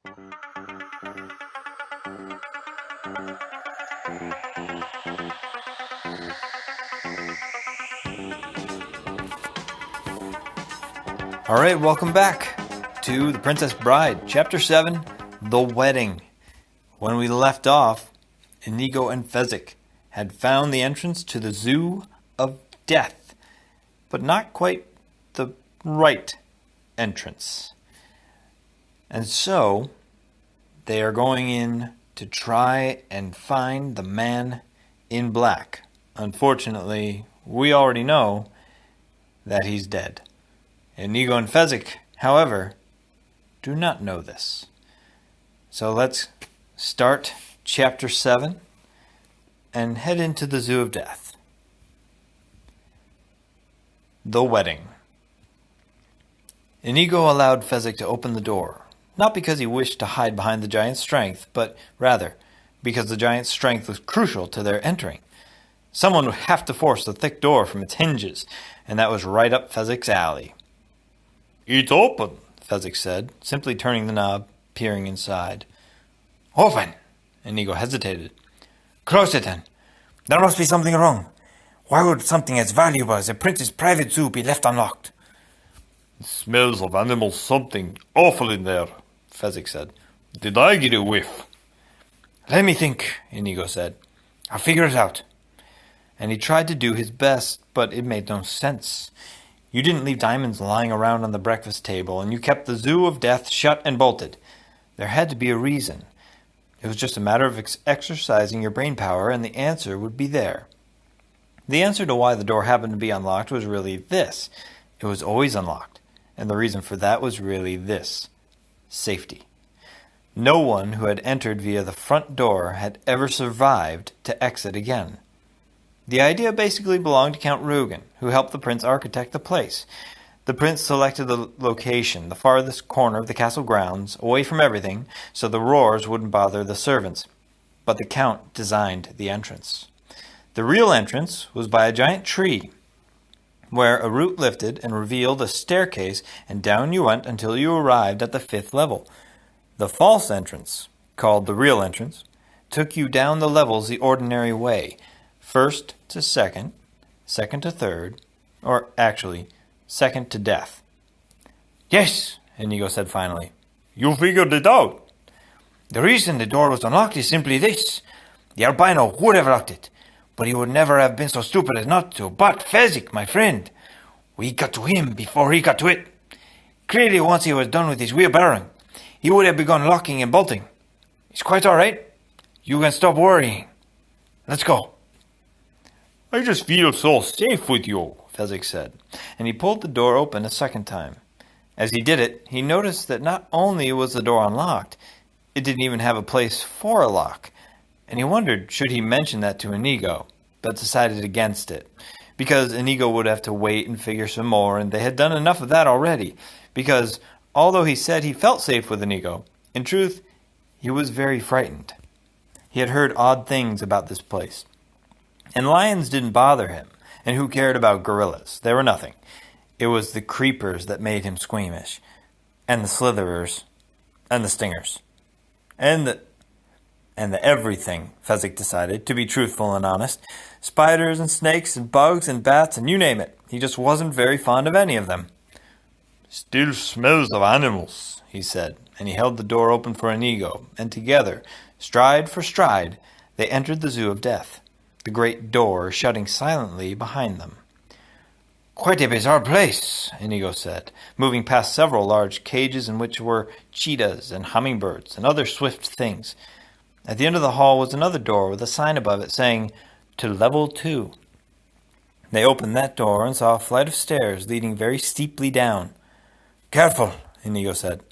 All right, welcome back to The Princess Bride, Chapter 7, The Wedding. When we left off, Inigo and Fezzik had found the entrance to the Zoo of Death, but not quite the right entrance. And so, they are going in to try and find the man in black. Unfortunately, we already know that he's dead. Inigo and Fezzik, however, do not know this. So let's start Chapter 7 and head into the Zoo of Death. The Wedding. Inigo allowed Fezzik to open the door, not because he wished to hide behind the giant's strength, but rather because the giant's strength was crucial to their entering. Someone would have to force the thick door from its hinges, and that was right up Fezzik's alley. "It's open," Fezzik said, simply turning the knob, peering inside. "Open!" Inigo hesitated. "Close it then. There must be something wrong. Why would something as valuable as a prince's private zoo be left unlocked?" "It smells of animal something awful in there," Fezzik said. "Did I get a whiff?" "Let me think," Inigo said. "I'll figure it out." And he tried to do his best, but it made no sense. You didn't leave diamonds lying around on the breakfast table, and you kept the Zoo of Death shut and bolted. There had to be a reason. It was just a matter of exercising your brain power, and the answer would be there. The answer to why the door happened to be unlocked was really this. It was always unlocked, and the reason for that was really this. Safety. No one who had entered via the front door had ever survived to exit again. The idea basically belonged to Count Rugen, who helped the prince architect the place. The prince selected the location, the farthest corner of the castle grounds, away from everything, so the roars wouldn't bother the servants. But the count designed the entrance. The real entrance was by a giant tree, where a root lifted and revealed a staircase, and down you went until you arrived at the 5th level. The false entrance, called the real entrance, took you down the levels the ordinary way, first to second, second to third, or actually, second to death. "Yes," Inigo said finally. "You figured it out." "The reason the door was unlocked is simply this. The albino would have locked it, but he would never have been so stupid as not to. But Fezzik, my friend, we got to him before he got to it. Clearly, once he was done with his wheelbarrowing, he would have begun locking and bolting. It's quite all right. You can stop worrying. Let's go." "I just feel so safe with you," Fezzik said, and he pulled the door open a second time. As he did it, he noticed that not only was the door unlocked, it didn't even have a place for a lock, and he wondered should he mention that to Inigo, but decided against it, because Inigo would have to wait and figure some more, and they had done enough of that already, because although he said he felt safe with Inigo, in truth, he was very frightened. He had heard odd things about this place. And lions didn't bother him, and who cared about gorillas? They were nothing. It was the creepers that made him squeamish, and the slitherers, and the stingers, and the everything, Fezzik decided, to be truthful and honest. Spiders and snakes and bugs and bats and you name it. He just wasn't very fond of any of them. "Still smells of animals," he said, and he held the door open for Inigo, and together, stride for stride, they entered the Zoo of Death, the great door shutting silently behind them. "Quite a bizarre place," Inigo said, moving past several large cages in which were cheetahs and hummingbirds and other swift things. At the end of the hall was another door with a sign above it saying, "To Level 2." They opened that door and saw a flight of stairs leading very steeply down. "Careful," Inigo said.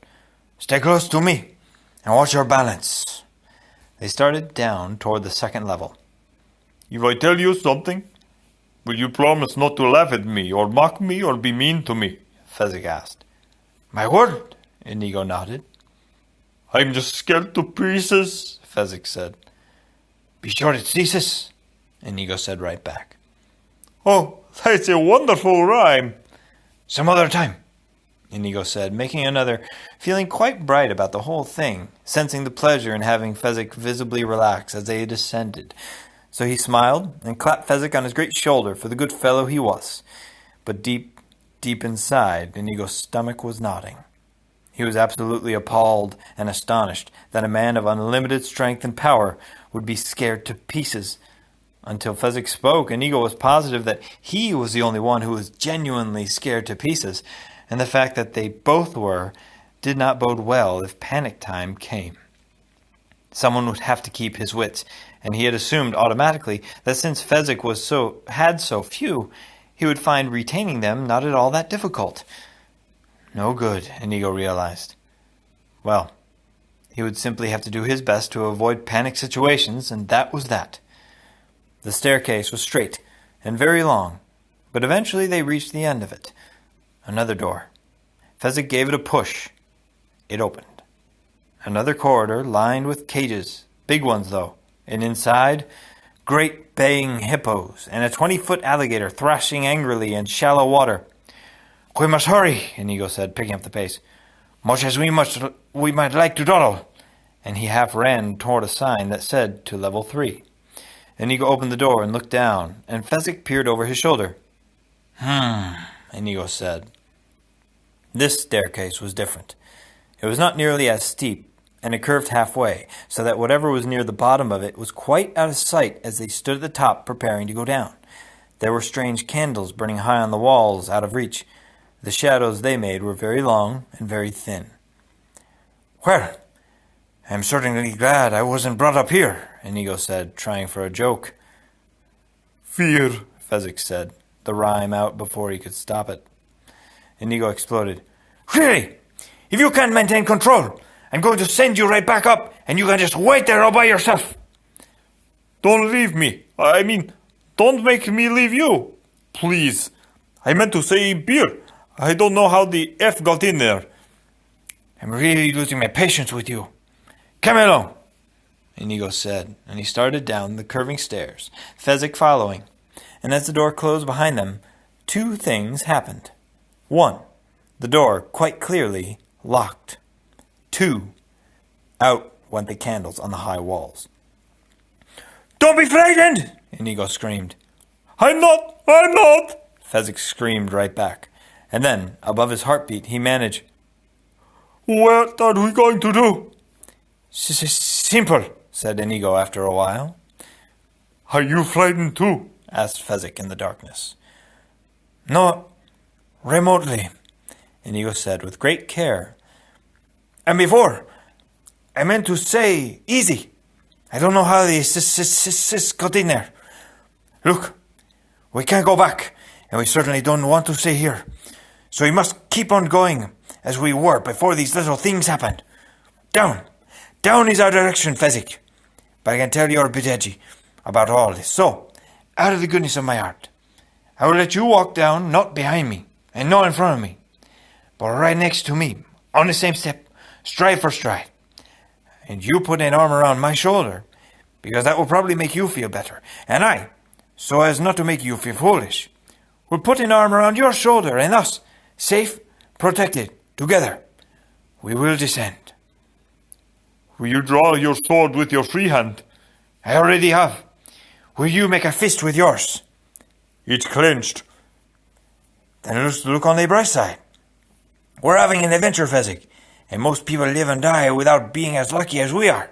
"Stay close to me and watch your balance." They started down toward the 2nd level. "If I tell you something, will you promise not to laugh at me, or mock me, or be mean to me?" Fezzik asked. "My word," Inigo nodded. "I'm just scared to pieces," Fezzik said. "Be sure it ceases," Inigo said right back. "Oh, that's a wonderful rhyme." "Some other time," Inigo said, making another, feeling quite bright about the whole thing, sensing the pleasure in having Fezzik visibly relax as they descended. So he smiled and clapped Fezzik on his great shoulder for the good fellow he was. But deep, deep inside, Inigo's stomach was nodding. He was absolutely appalled and astonished that a man of unlimited strength and power would be scared to pieces. Until Fezzik spoke, Inigo was positive that he was the only one who was genuinely scared to pieces, and the fact that they both were did not bode well if panic time came. Someone would have to keep his wits, and he had assumed automatically that since Fezzik had so few, he would find retaining them not at all that difficult. No good, Inigo realized. Well, he would simply have to do his best to avoid panic situations, and that was that. The staircase was straight and very long, but eventually they reached the end of it. Another door. Fezzik gave it a push. It opened. Another corridor lined with cages, big ones though, and inside, great baying hippos and a 20-foot alligator thrashing angrily in shallow water. "We must hurry," Inigo said, picking up the pace. "Much as we might like to dawdle." And he half ran toward a sign that said to level 3. Inigo opened the door and looked down, and Fezzik peered over his shoulder. Inigo said. This staircase was different. It was not nearly as steep, and it curved halfway, so that whatever was near the bottom of it was quite out of sight as they stood at the top preparing to go down. There were strange candles burning high on the walls, out of reach. The shadows they made were very long and very thin. "Well, I'm certainly glad I wasn't brought up here," Inigo said, trying for a joke. Fear, Fezzik said, the rhyme out before he could stop it. Inigo exploded. "Really? If you can't maintain control, I'm going to send you right back up, and you can just wait there all by yourself." don't leave me. I mean, don't make me leave you. Please. I meant to say beer. I don't know how the F got in there. "I'm really losing my patience with you. Come along," Inigo said, and he started down the curving stairs, Fezzik following. And as the door closed behind them, two things happened. 1. The door, quite clearly, locked. 2. Out went the candles on the high walls. "Don't be frightened!" Inigo screamed. I'm not! Fezzik screamed right back. And then, above his heartbeat, he managed, What are we going to do? "Simple," said Inigo after a while. Are you frightened too? Asked Fezzik in the darkness. "Not remotely," Inigo said with great care. "And before, I meant to say easy. I don't know how the sis got in there. Look, we can't go back, and we certainly don't want to stay here. So we must keep on going as we were before these little things happened. Down is our direction, Fezzik. But I can tell you're a bit edgy about all this. So, out of the goodness of my heart, I will let you walk down, not behind me, and not in front of me, but right next to me, on the same step, stride for stride. And you put an arm around my shoulder, because that will probably make you feel better. And I, so as not to make you feel foolish, will put an arm around your shoulder, and thus, safe, protected, together, we will descend." Will you draw your sword with your free hand? "I already have. Will you make a fist with yours?" It's clenched. "Then let's look on the bright side. We're having an adventure, Fezzik, and most people live and die without being as lucky as we are."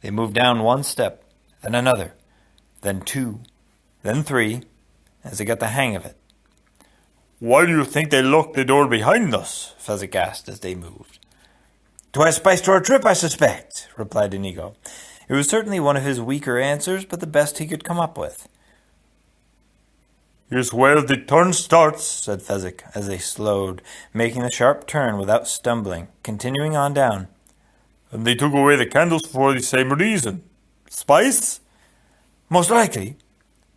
They moved down one step, then another, then 2, then 3, as they got the hang of it. Why do you think they locked the door behind us? Fezzik asked as they moved. "To add spice to our trip, I suspect," replied Inigo. It was certainly one of his weaker answers, but the best he could come up with. Here's where the turn starts, said Fezzik, as they slowed, making the sharp turn without stumbling, continuing on down. And they took away the candles for the same reason. Spice? "Most likely.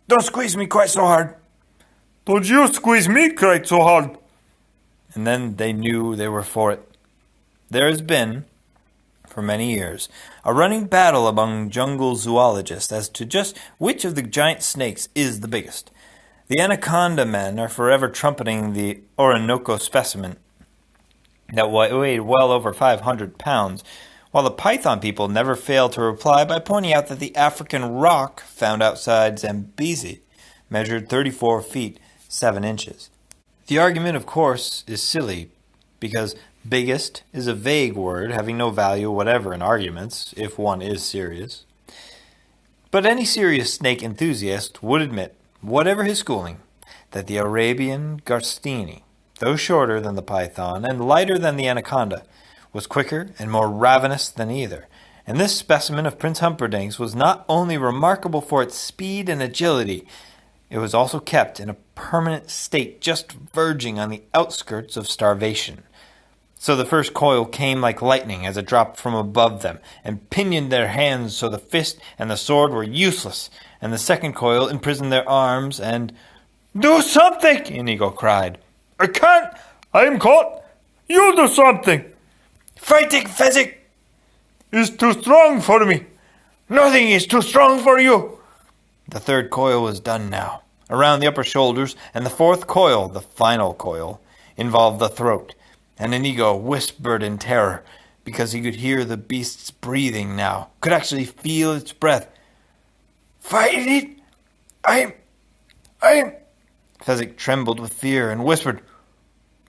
Don't squeeze me quite so hard." Don't you squeeze me quite so hard. And then they knew they were for it. There has been, for many years, a running battle among jungle zoologists as to just which of the giant snakes is the biggest. The anaconda men are forever trumpeting the Orinoco specimen, that weighed well over 500 pounds, while the python people never failed to reply by pointing out that the African rock found outside Zambezi measured 34 feet 7 inches. The argument, of course, is silly, because biggest is a vague word having no value whatever in arguments, if one is serious. But any serious snake enthusiast would admit, whatever his schooling, that the Arabian Garstini, though shorter than the python and lighter than the anaconda, was quicker and more ravenous than either. And this specimen of Prince Humperdinck's was not only remarkable for its speed and agility, it was also kept in a permanent state just verging on the outskirts of starvation. So the first coil came like lightning as it dropped from above them, and pinioned their hands so the fist and the sword were useless, and the second coil imprisoned their arms, and "Do something!" Inigo cried. "I can't! I am caught! You do something!" "Fighting Fezzik "Is too strong for me!" Nothing is too strong for you!" the third coil was done now, around the upper shoulders, and the fourth coil, the final coil, involved the throat. And Inigo whispered in terror, because he could hear the beast's breathing now, could actually feel its breath. "Fight it! I'm... Fezzik trembled with fear and whispered,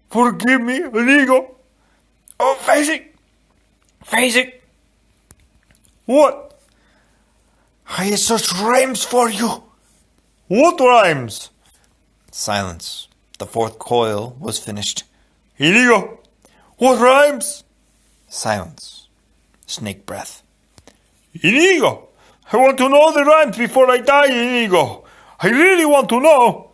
"Forgive me, Inigo." Oh, Fezzik! "What?" I have such rhymes for you." "What rhymes?" Silence. The fourth coil was finished. "Inigo, what rhymes?" Silence. Snake breath. "Inigo, I want to know the rhymes before I die, Inigo. I really want to know.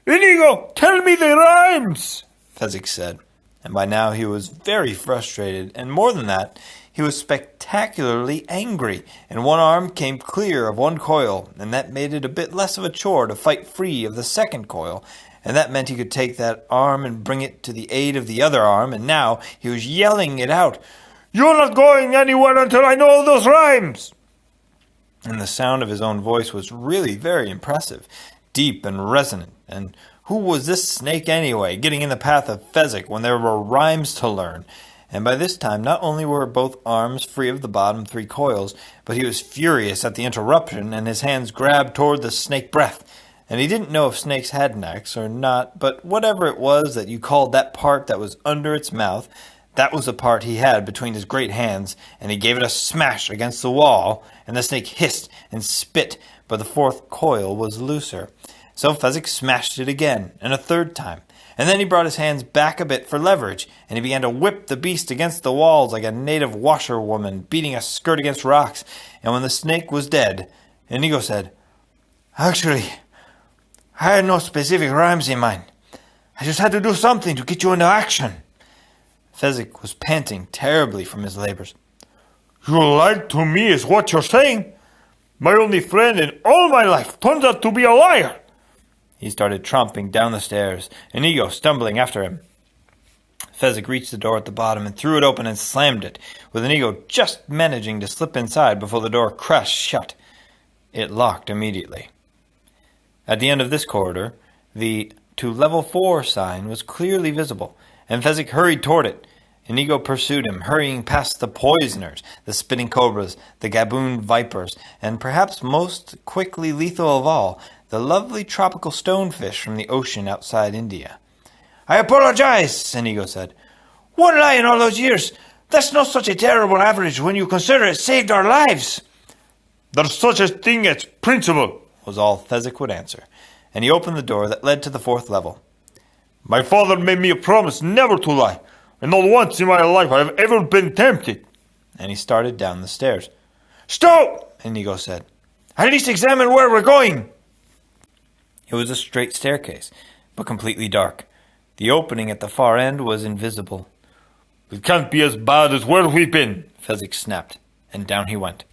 Inigo, tell me the rhymes," Fezzik said, and by now he was very frustrated, and more than that, he was spectacularly angry, and one arm came clear of one coil, and that made it a bit less of a chore to fight free of the second coil, and that meant he could take that arm and bring it to the aid of the other arm, and now he was yelling it out. "You're not going anywhere until I know those rhymes." And the sound of his own voice was really very impressive, deep and resonant, and who was this snake anyway, getting in the path of Fezzik when there were rhymes to learn? And by this time not only were both arms free of the bottom 3 coils, but he was furious at the interruption, and his hands grabbed toward the snake breath. And he didn't know if snakes had necks or not, but whatever it was that you called that part that was under its mouth, that was the part he had between his great hands, and he gave it a smash against the wall, and the snake hissed and spit, but the fourth coil was looser. So Fezzik smashed it again, and a third time, and then he brought his hands back a bit for leverage, and he began to whip the beast against the walls like a native washerwoman beating a skirt against rocks, and when the snake was dead, Inigo said, "Actually, I had no specific rhymes in mind. I just had to do something to get you into action." Fezzik was panting terribly from his labors. "You lied to me is what you're saying? My only friend in all my life turns out to be a liar." He started tromping down the stairs, Inigo stumbling after him. Fezzik reached the door at the bottom and threw it open and slammed it, with Inigo just managing to slip inside before the door crashed shut. It locked immediately. At the end of this corridor, the "To Level 4" sign was clearly visible, and Fezzik hurried toward it. Inigo pursued him, hurrying past the poisoners, the spitting cobras, the gaboon vipers, and perhaps most quickly lethal of all, the lovely tropical stonefish from the ocean outside India. "I apologize," Inigo said. "One lie in all those years. That's not such a terrible average when you consider it saved our lives." "There's such a thing as principle," was all Fezzik would answer, and he opened the door that led to the 4th level. "My father made me a promise never to lie, and not once in my life I have ever been tempted." And he started down the stairs. "Stop!" Inigo said. "At least examine where we're going." It was a straight staircase, but completely dark. The opening at the far end was invisible. "It can't be as bad as where we've been," Fezzik snapped, and down he went.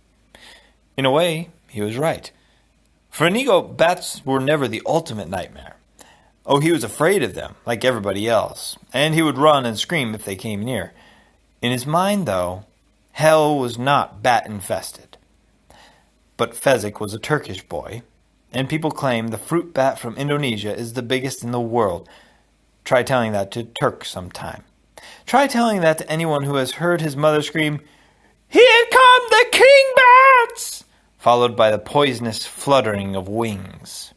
In a way, he was right. For Inigo, bats were never the ultimate nightmare. Oh, he was afraid of them, like everybody else, and he would run and scream if they came near. In his mind, though, hell was not bat-infested. But Fezzik was a Turkish boy, and people claim the fruit bat from Indonesia is the biggest in the world. Try telling that to Turks sometime. Try telling that to anyone who has heard his mother scream, "Here come the king bats!" followed by the poisonous fluttering of wings.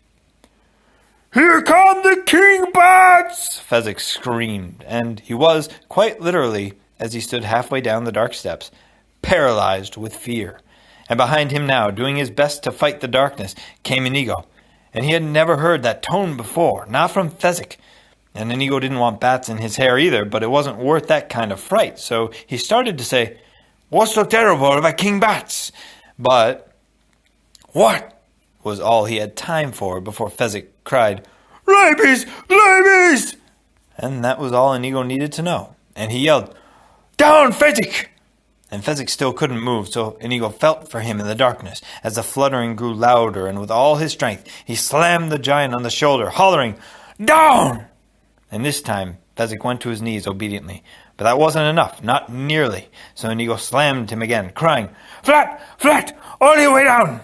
"Here come the king bats!" Fezzik screamed, and he was, quite literally, as he stood halfway down the dark steps, paralyzed with fear. And behind him now, doing his best to fight the darkness, came Inigo. And he had never heard that tone before, not from Fezzik. And Inigo didn't want bats in his hair either, but it wasn't worth that kind of fright, so he started to say, "What's so terrible about king bats?" But, "What?" was all he had time for before Fezzik cried, "Rabies! Rabies!" And that was all Inigo needed to know. And he yelled, "Down, Fezzik!" And Fezzik still couldn't move, so Inigo felt for him in the darkness. As the fluttering grew louder, and with all his strength, he slammed the giant on the shoulder, hollering, "Down!" And this time, Fezzik went to his knees obediently. But that wasn't enough, not nearly. So Inigo slammed him again, crying, "Flat! Flat! All the way down!"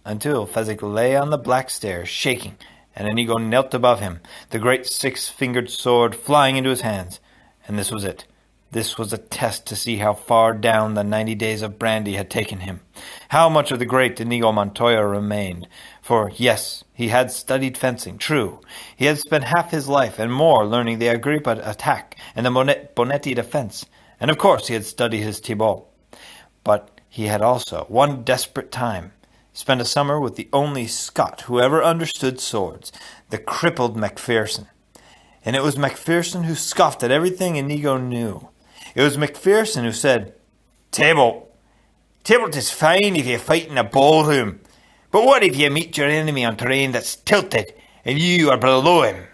Until Fezzik lay on the black stairs, shaking, and Inigo knelt above him, the great six-fingered sword flying into his hands. And this was it. This was a test to see how far down the 90 days of brandy had taken him. How much of the great Inigo Montoya remained. For, yes, he had studied fencing, true. He had spent half his life and more learning the Agrippa attack and the Bonetti defense. And of course he had studied his Thibault. But he had also, one desperate time, spent a summer with the only Scot who ever understood swords, the crippled Macpherson. And it was Macpherson who scoffed at everything Inigo knew. It was Macpherson who said, Tybalt, is fine if you fight in a ballroom, but what if you meet your enemy on terrain that's tilted and you are below him?"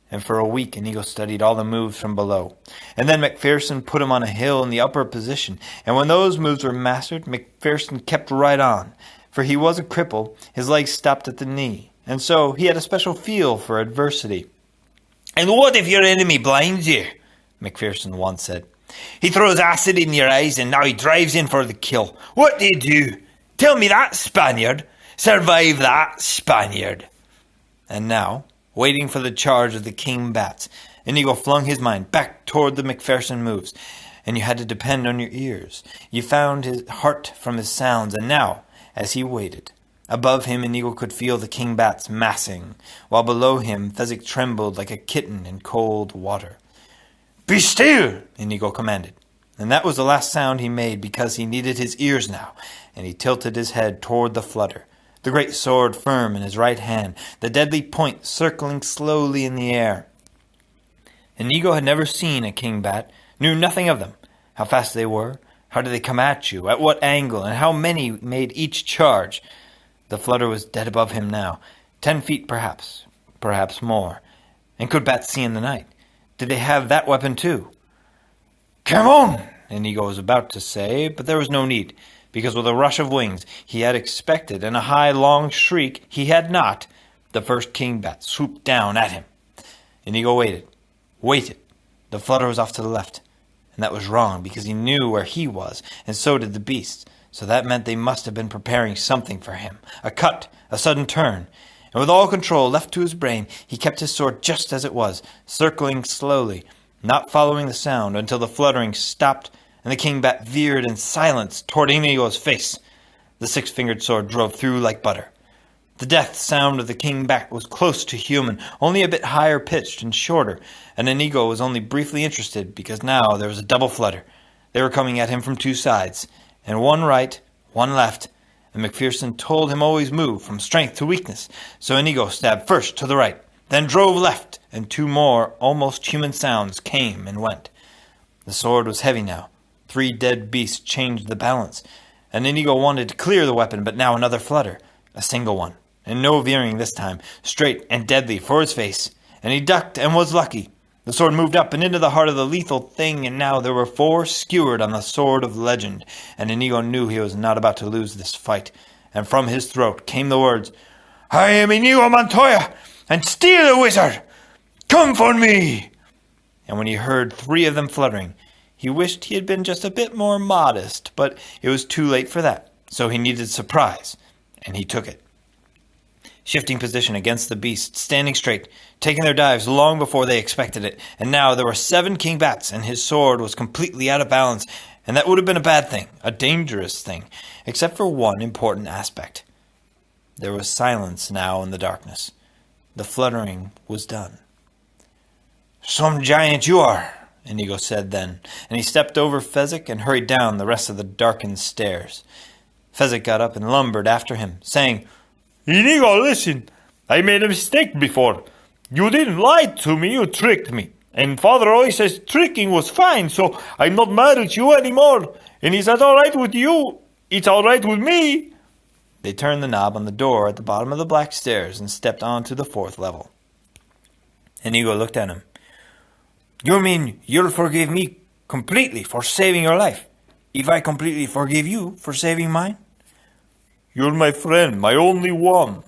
And for a week Inigo studied all the moves from below. And then Macpherson put him on a hill in the upper position, and when those moves were mastered, Macpherson kept right on. For he was a cripple, his legs stopped at the knee, and so he had a special feel for adversity. "And what if your enemy blinds you?" Macpherson once said. "He throws acid in your eyes and now he drives in for the kill. What do you do? Tell me that, Spaniard. Survive that, Spaniard." And now, waiting for the charge of the king bats, Inigo flung his mind back toward the Macpherson moves, and you had to depend on your ears. You found his heart from his sounds, and now, as he waited, above him Inigo could feel the king bats massing, while below him Fezzik trembled like a kitten in cold water. "Be still!" Inigo commanded. And that was the last sound he made because he needed his ears now, and he tilted his head toward the flutter, the great sword firm in his right hand, the deadly point circling slowly in the air. Inigo had never seen a king bat, knew nothing of them, how fast they were, how did they come at you, at what angle, and how many made each charge. The flutter was dead above him now, 10 feet perhaps more. And could bats see in the night? Did they have that weapon too? "Come on!" Inigo was about to say, but there was no need, because with a rush of wings he had expected, and a high, long shriek he had not, the first king bat swooped down at him. Inigo waited. The flutter was off to the left, and that was wrong, because he knew where he was, and so did the beasts, so that meant they must have been preparing something for him, a cut, a sudden turn. And with all control left to his brain, he kept his sword just as it was, circling slowly, not following the sound until the fluttering stopped and the king bat veered in silence toward Inigo's face. The six-fingered sword drove through like butter. The death sound of the king bat was close to human, only a bit higher pitched and shorter, and Inigo was only briefly interested because now there was a double flutter. They were coming at him from two sides, and one right, one left, and Macpherson told him always move from strength to weakness, so Inigo stabbed first to the right, then drove left, and two more almost human sounds came and went. The sword was heavy now. 3 dead beasts changed the balance, and Inigo wanted to clear the weapon, but now another flutter, a single one, and no veering this time, straight and deadly for his face, and he ducked and was lucky. The sword moved up and into the heart of the lethal thing, and now there were 4 skewered on the sword of legend, and Inigo knew he was not about to lose this fight, and from his throat came the words, "I am Inigo Montoya, and steal the wizard! Come for me!" And when he heard 3 of them fluttering, he wished he had been just a bit more modest, but it was too late for that, so he needed surprise, and he took it. shifting position against the beast, standing straight, taking their dives long before they expected it. And now there were 7 king bats, and his sword was completely out of balance, and that would have been a bad thing, a dangerous thing, except for one important aspect. There was silence now in the darkness. The fluttering was done. "Some giant you are," Inigo said then, and he stepped over Fezzik and hurried down the rest of the darkened stairs. Fezzik got up and lumbered after him, saying, Inigo, listen. I made a mistake before. You didn't lie to me, you tricked me. And Father always says tricking was fine, so I'm not mad at you anymore. And is that all right with you? It's all right with me. They turned the knob on the door at the bottom of the black stairs and stepped onto the 4th level. Inigo looked at him. "You mean you'll forgive me completely for saving your life, if I completely forgive you for saving mine?" You're my friend, my only one.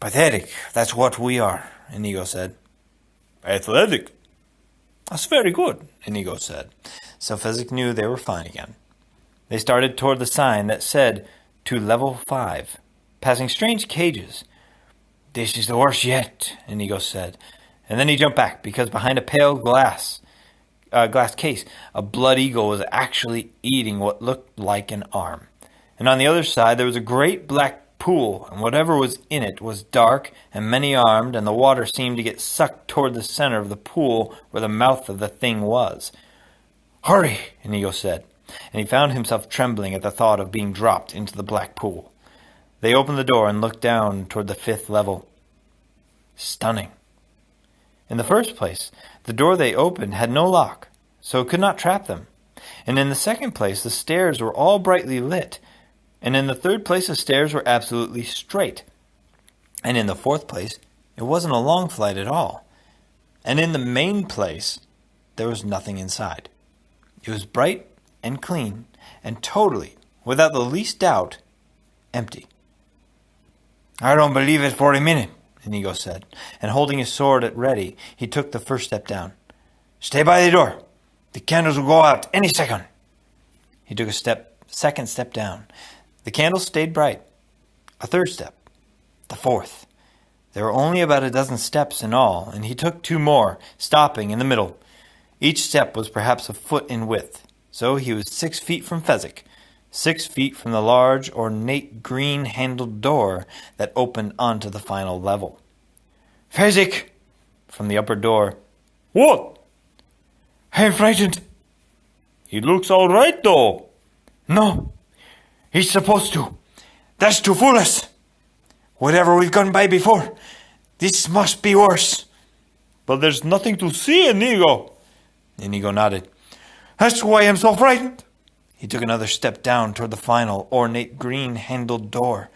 "Pathetic, that's what we are," Inigo said. Athletic. "That's very good," Inigo said. So Fezzik knew they were fine again. They started toward the sign that said, "To level 5," passing strange cages. "This is the worst yet," Inigo said. And then he jumped back, because behind a pale glass case, a blood eagle was actually eating what looked like an arm. And on the other side there was a great black pool, and whatever was in it was dark and many-armed, and the water seemed to get sucked toward the center of the pool where the mouth of the thing was. "Hurry," Inigo said, and he found himself trembling at the thought of being dropped into the black pool. They opened the door and looked down toward the 5th level. Stunning. In the first place, the door they opened had no lock, so it could not trap them. And in the second place, the stairs were all brightly lit. And in the third place, the stairs were absolutely straight. And in the 4th place, it wasn't a long flight at all. And in the main place, there was nothing inside. It was bright and clean, and totally, without the least doubt, empty. "I don't believe it for a minute," Inigo said, and holding his sword at ready, he took the first step down. "Stay by the door. The candles will go out any second." He took a second step down. The candles stayed bright. A third step. The 4th. There were only about a dozen steps in all, and he took 2 more, stopping in the middle. Each step was perhaps a foot in width, so he was 6 feet from Fezzik, 6 feet from the large, ornate, green-handled door that opened onto the final level. "Fezzik!" From the upper door. What? "I'm frightened." He looks all right, though. "No. He's supposed to. That's to fool us. Whatever we've gone by before, this must be worse." But there's nothing to see, Inigo. Inigo nodded. "That's why I'm so frightened." He took another step down toward the final, ornate, green-handled door.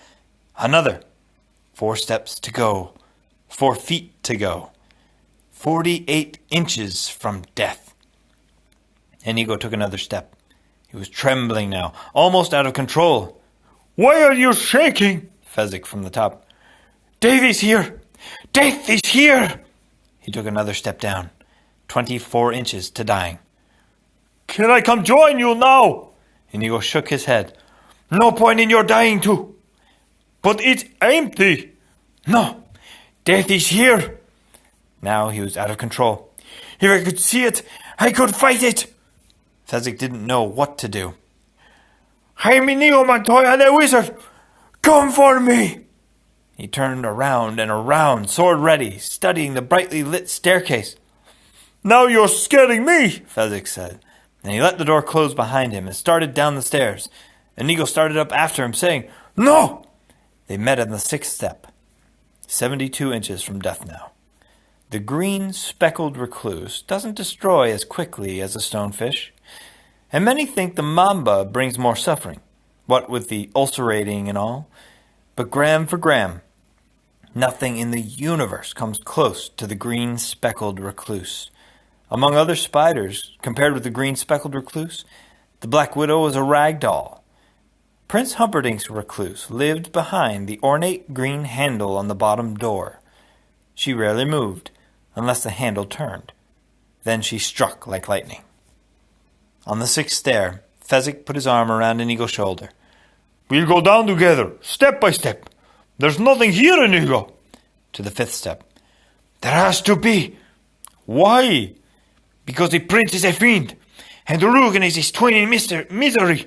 Another. 4 steps to go. 4 feet to go. 48 inches from death. Inigo took another step. He was trembling now, almost out of control. Why are you shaking? Fezzik from the top. "Davy's here! Death is here!" He took another step down. 24 inches to dying. Can I come join you now? Inigo shook his head. "No point in your dying too." But it's empty. "No, death is here." Now he was out of control. "If I could see it, I could fight it." Fezzik didn't know what to do. "I'm Inigo Montoya the wizard. Come for me." He turned around and around, sword ready, studying the brightly lit staircase. Now you're scaring me, Fezzik said. And he let the door close behind him and started down the stairs. Inigo started up after him, saying, "No!" They met on the 6th step, 72 inches from death now. The green, speckled recluse doesn't destroy as quickly as a stonefish, and many think the mamba brings more suffering, what with the ulcerating and all. But gram for gram, nothing in the universe comes close to the green, speckled recluse. Among other spiders, compared with the green, speckled recluse, the black widow was a rag doll. Prince Humperdinck's recluse lived behind the ornate green handle on the bottom door. She rarely moved, unless the handle turned. Then she struck like lightning. On the 6th stair, Fezzik put his arm around Inigo's shoulder. We'll go down together, step by step. There's nothing here, Inigo. To the fifth step. There has to be. Why? Because the prince is a fiend, and Rugen is his twin in misery,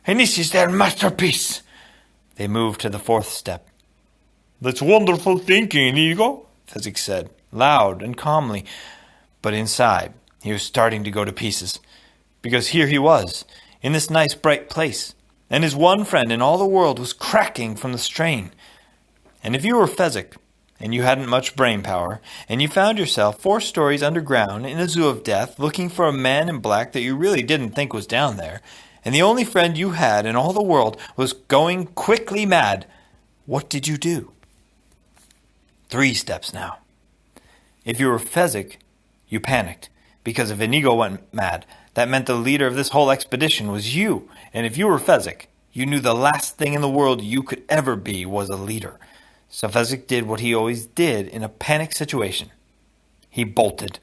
and this is their masterpiece. They moved to the fourth step. That's wonderful thinking, Inigo, Fezzik said, loud and calmly. But inside, he was starting to go to pieces. Because here he was, in this nice bright place, and his one friend in all the world was cracking from the strain. And if you were Fezzik, and you hadn't much brain power, and you found yourself 4 stories underground in a zoo of death looking for a man in black that you really didn't think was down there, and the only friend you had in all the world was going quickly mad, what did you do? 3 steps now. If you were Fezzik, you panicked, because if Inigo went mad, that meant the leader of this whole expedition was you, and if you were Fezzik, you knew the last thing in the world you could ever be was a leader. So Fezzik did what he always did in a panic situation. He bolted.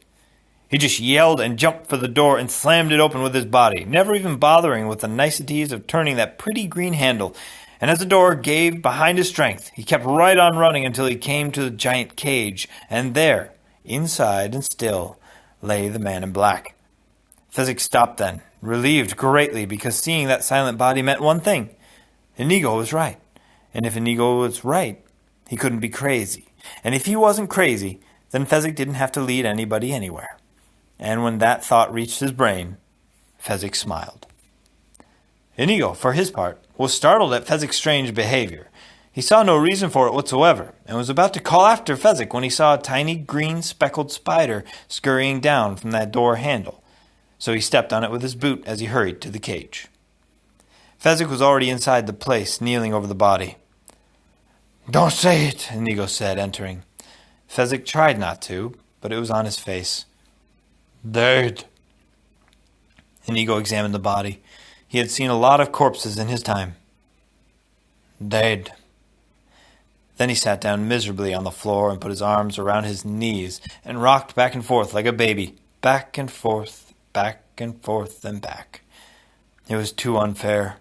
He just yelled and jumped for the door and slammed it open with his body, never even bothering with the niceties of turning that pretty green handle. And as the door gave behind his strength, he kept right on running until he came to the giant cage, and there, inside and still, lay the man in black. Fezzik stopped then, relieved greatly, because seeing that silent body meant one thing. Inigo was right. And if Inigo was right, he couldn't be crazy. And if he wasn't crazy, then Fezzik didn't have to lead anybody anywhere. And when that thought reached his brain, Fezzik smiled. Inigo, for his part, was startled at Fezzik's strange behavior. He saw no reason for it whatsoever, and was about to call after Fezzik when he saw a tiny green speckled spider scurrying down from that door handle. So he stepped on it with his boot as he hurried to the cage. Fezzik was already inside the place, kneeling over the body. Don't say it, Inigo said, entering. Fezzik tried not to, but it was on his face. Dead. Inigo examined the body. He had seen a lot of corpses in his time. Dead. Then he sat down miserably on the floor and put his arms around his knees and rocked back and forth like a baby, back and forth, and back. It was too unfair.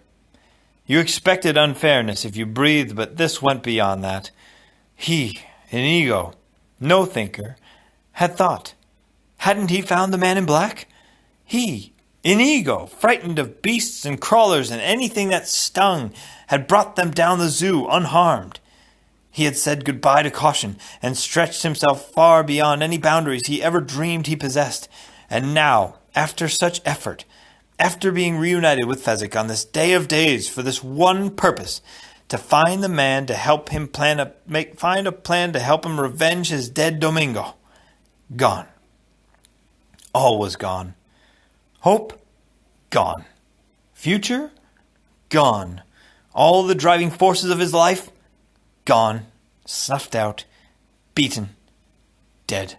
You expected unfairness if you breathed, but this went beyond that. He, Inigo, no thinker, had thought. Hadn't he found the man in black? He, Inigo, frightened of beasts and crawlers and anything that stung, had brought them down the zoo unharmed. He had said goodbye to caution and stretched himself far beyond any boundaries he ever dreamed he possessed. And now, after such effort, after being reunited with Fezzik on this day of days for this one purpose, to find the man to help him find a plan to help him revenge his dead Domingo. Gone. All was gone. Hope? Gone. Future? Gone. All the driving forces of his life? Gone. Snuffed out. Beaten. Dead.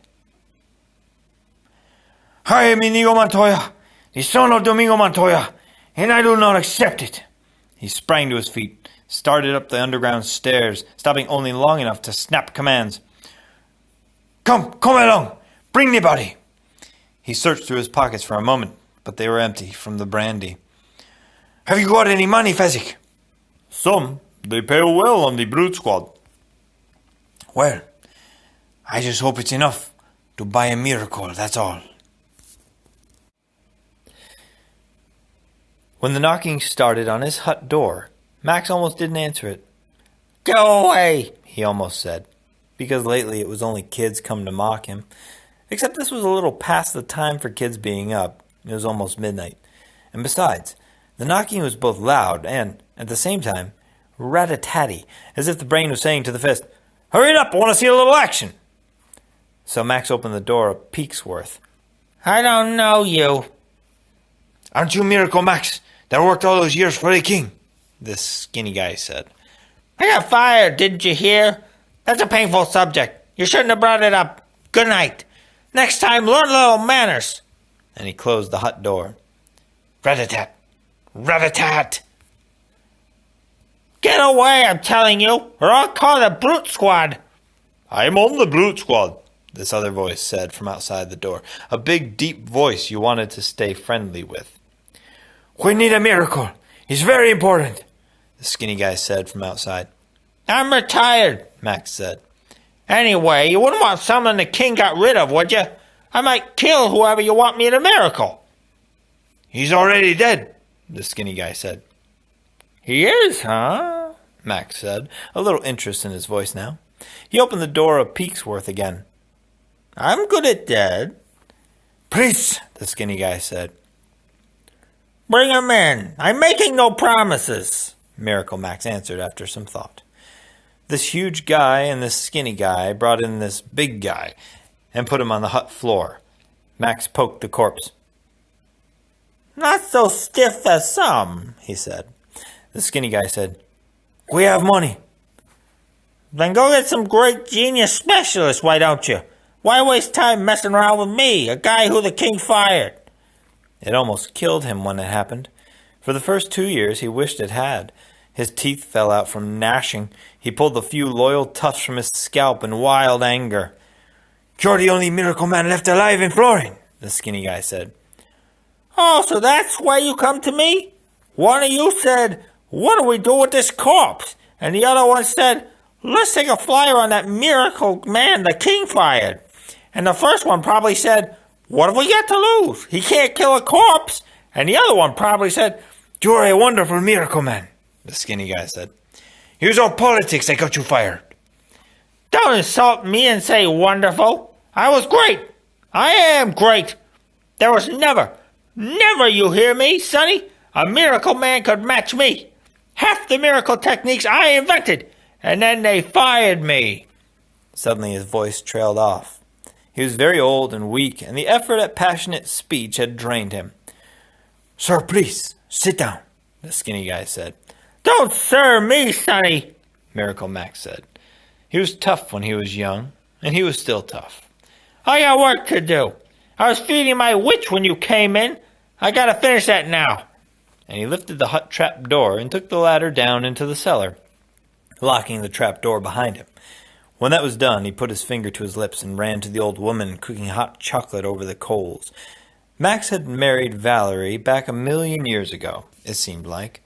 I am Inigo Montoya, the son of Domingo Montoya, and I do not accept it. He sprang to his feet, started up the underground stairs, stopping only long enough to snap commands. Come along. Bring the body. He searched through his pockets for a moment, but they were empty from the brandy. Have you got any money, Fezzik? Some. They pay well on the brute squad. Well, I just hope it's enough to buy a miracle, that's all. When the knocking started on his hut door, Max almost didn't answer it. Go away, he almost said, because lately it was only kids come to mock him. Except this was a little past the time for kids being up. It was almost midnight. And besides, the knocking was both loud and, at the same time, rat-a-tatty, as if the brain was saying to the fist, "Hurry it up, I want to see a little action." So Max opened the door a peek's worth. I don't know you. Aren't you Miracle Max that worked all those years for the king? This skinny guy said. I got fired, didn't you hear? That's a painful subject. You shouldn't have brought it up. Good night. Next time, learn little manners. And he closed the hut door. Rat-a-tat. Rat-a-tat. Get away, I'm telling you, or I'll call the brute squad. I'm on the brute squad, this other voice said from outside the door. A big, deep voice you wanted to stay friendly with. We need a miracle. It's very important, the skinny guy said from outside. I'm retired, Max said. Anyway, you wouldn't want someone the king got rid of, would you? I might kill whoever you want me to miracle. He's already dead, the skinny guy said. He is, huh? Max said, a little interest in his voice now. He opened the door of Peaksworth again. I'm good at that. Please, the skinny guy said. Bring him in. I'm making no promises, Miracle Max answered after some thought. This huge guy and this skinny guy brought in this big guy and put him on the hut floor. Max poked the corpse. Not so stiff as some, he said. The skinny guy said, We have money. Then go get some great genius specialist, why don't you? Why waste time messing around with me, a guy who the king fired? It almost killed him when it happened. For the first 2 years he wished it had. His teeth fell out from gnashing. He pulled a few loyal tufts from his scalp in wild anger. You're the only miracle man left alive in Florin, the skinny guy said. Oh, so that's why you come to me? One of you said, what do we do with this corpse? And the other one said, let's take a flyer on that miracle man the king fired. And the first one probably said, what have we got to lose? He can't kill a corpse. And the other one probably said, you're a wonderful miracle man, the skinny guy said. Here's all politics that got you fired. Don't insult me and say wonderful. I was great. I am great. There was never, you hear me, Sonny? A miracle man could match me. Half the miracle techniques I invented. And then they fired me. Suddenly his voice trailed off. He was very old and weak, and the effort at passionate speech had drained him. Sir, please, sit down, the skinny guy said. Don't sir me, Sonny, Miracle Max said. He was tough when he was young, and he was still tough. I got work to do. I was feeding my witch when you came in. I gotta finish that now. And he lifted the hut trap door and took the ladder down into the cellar, locking the trap door behind him. When that was done, he put his finger to his lips and ran to the old woman cooking hot chocolate over the coals. Max had married Valerie back 1,000,000 years ago, it seemed like,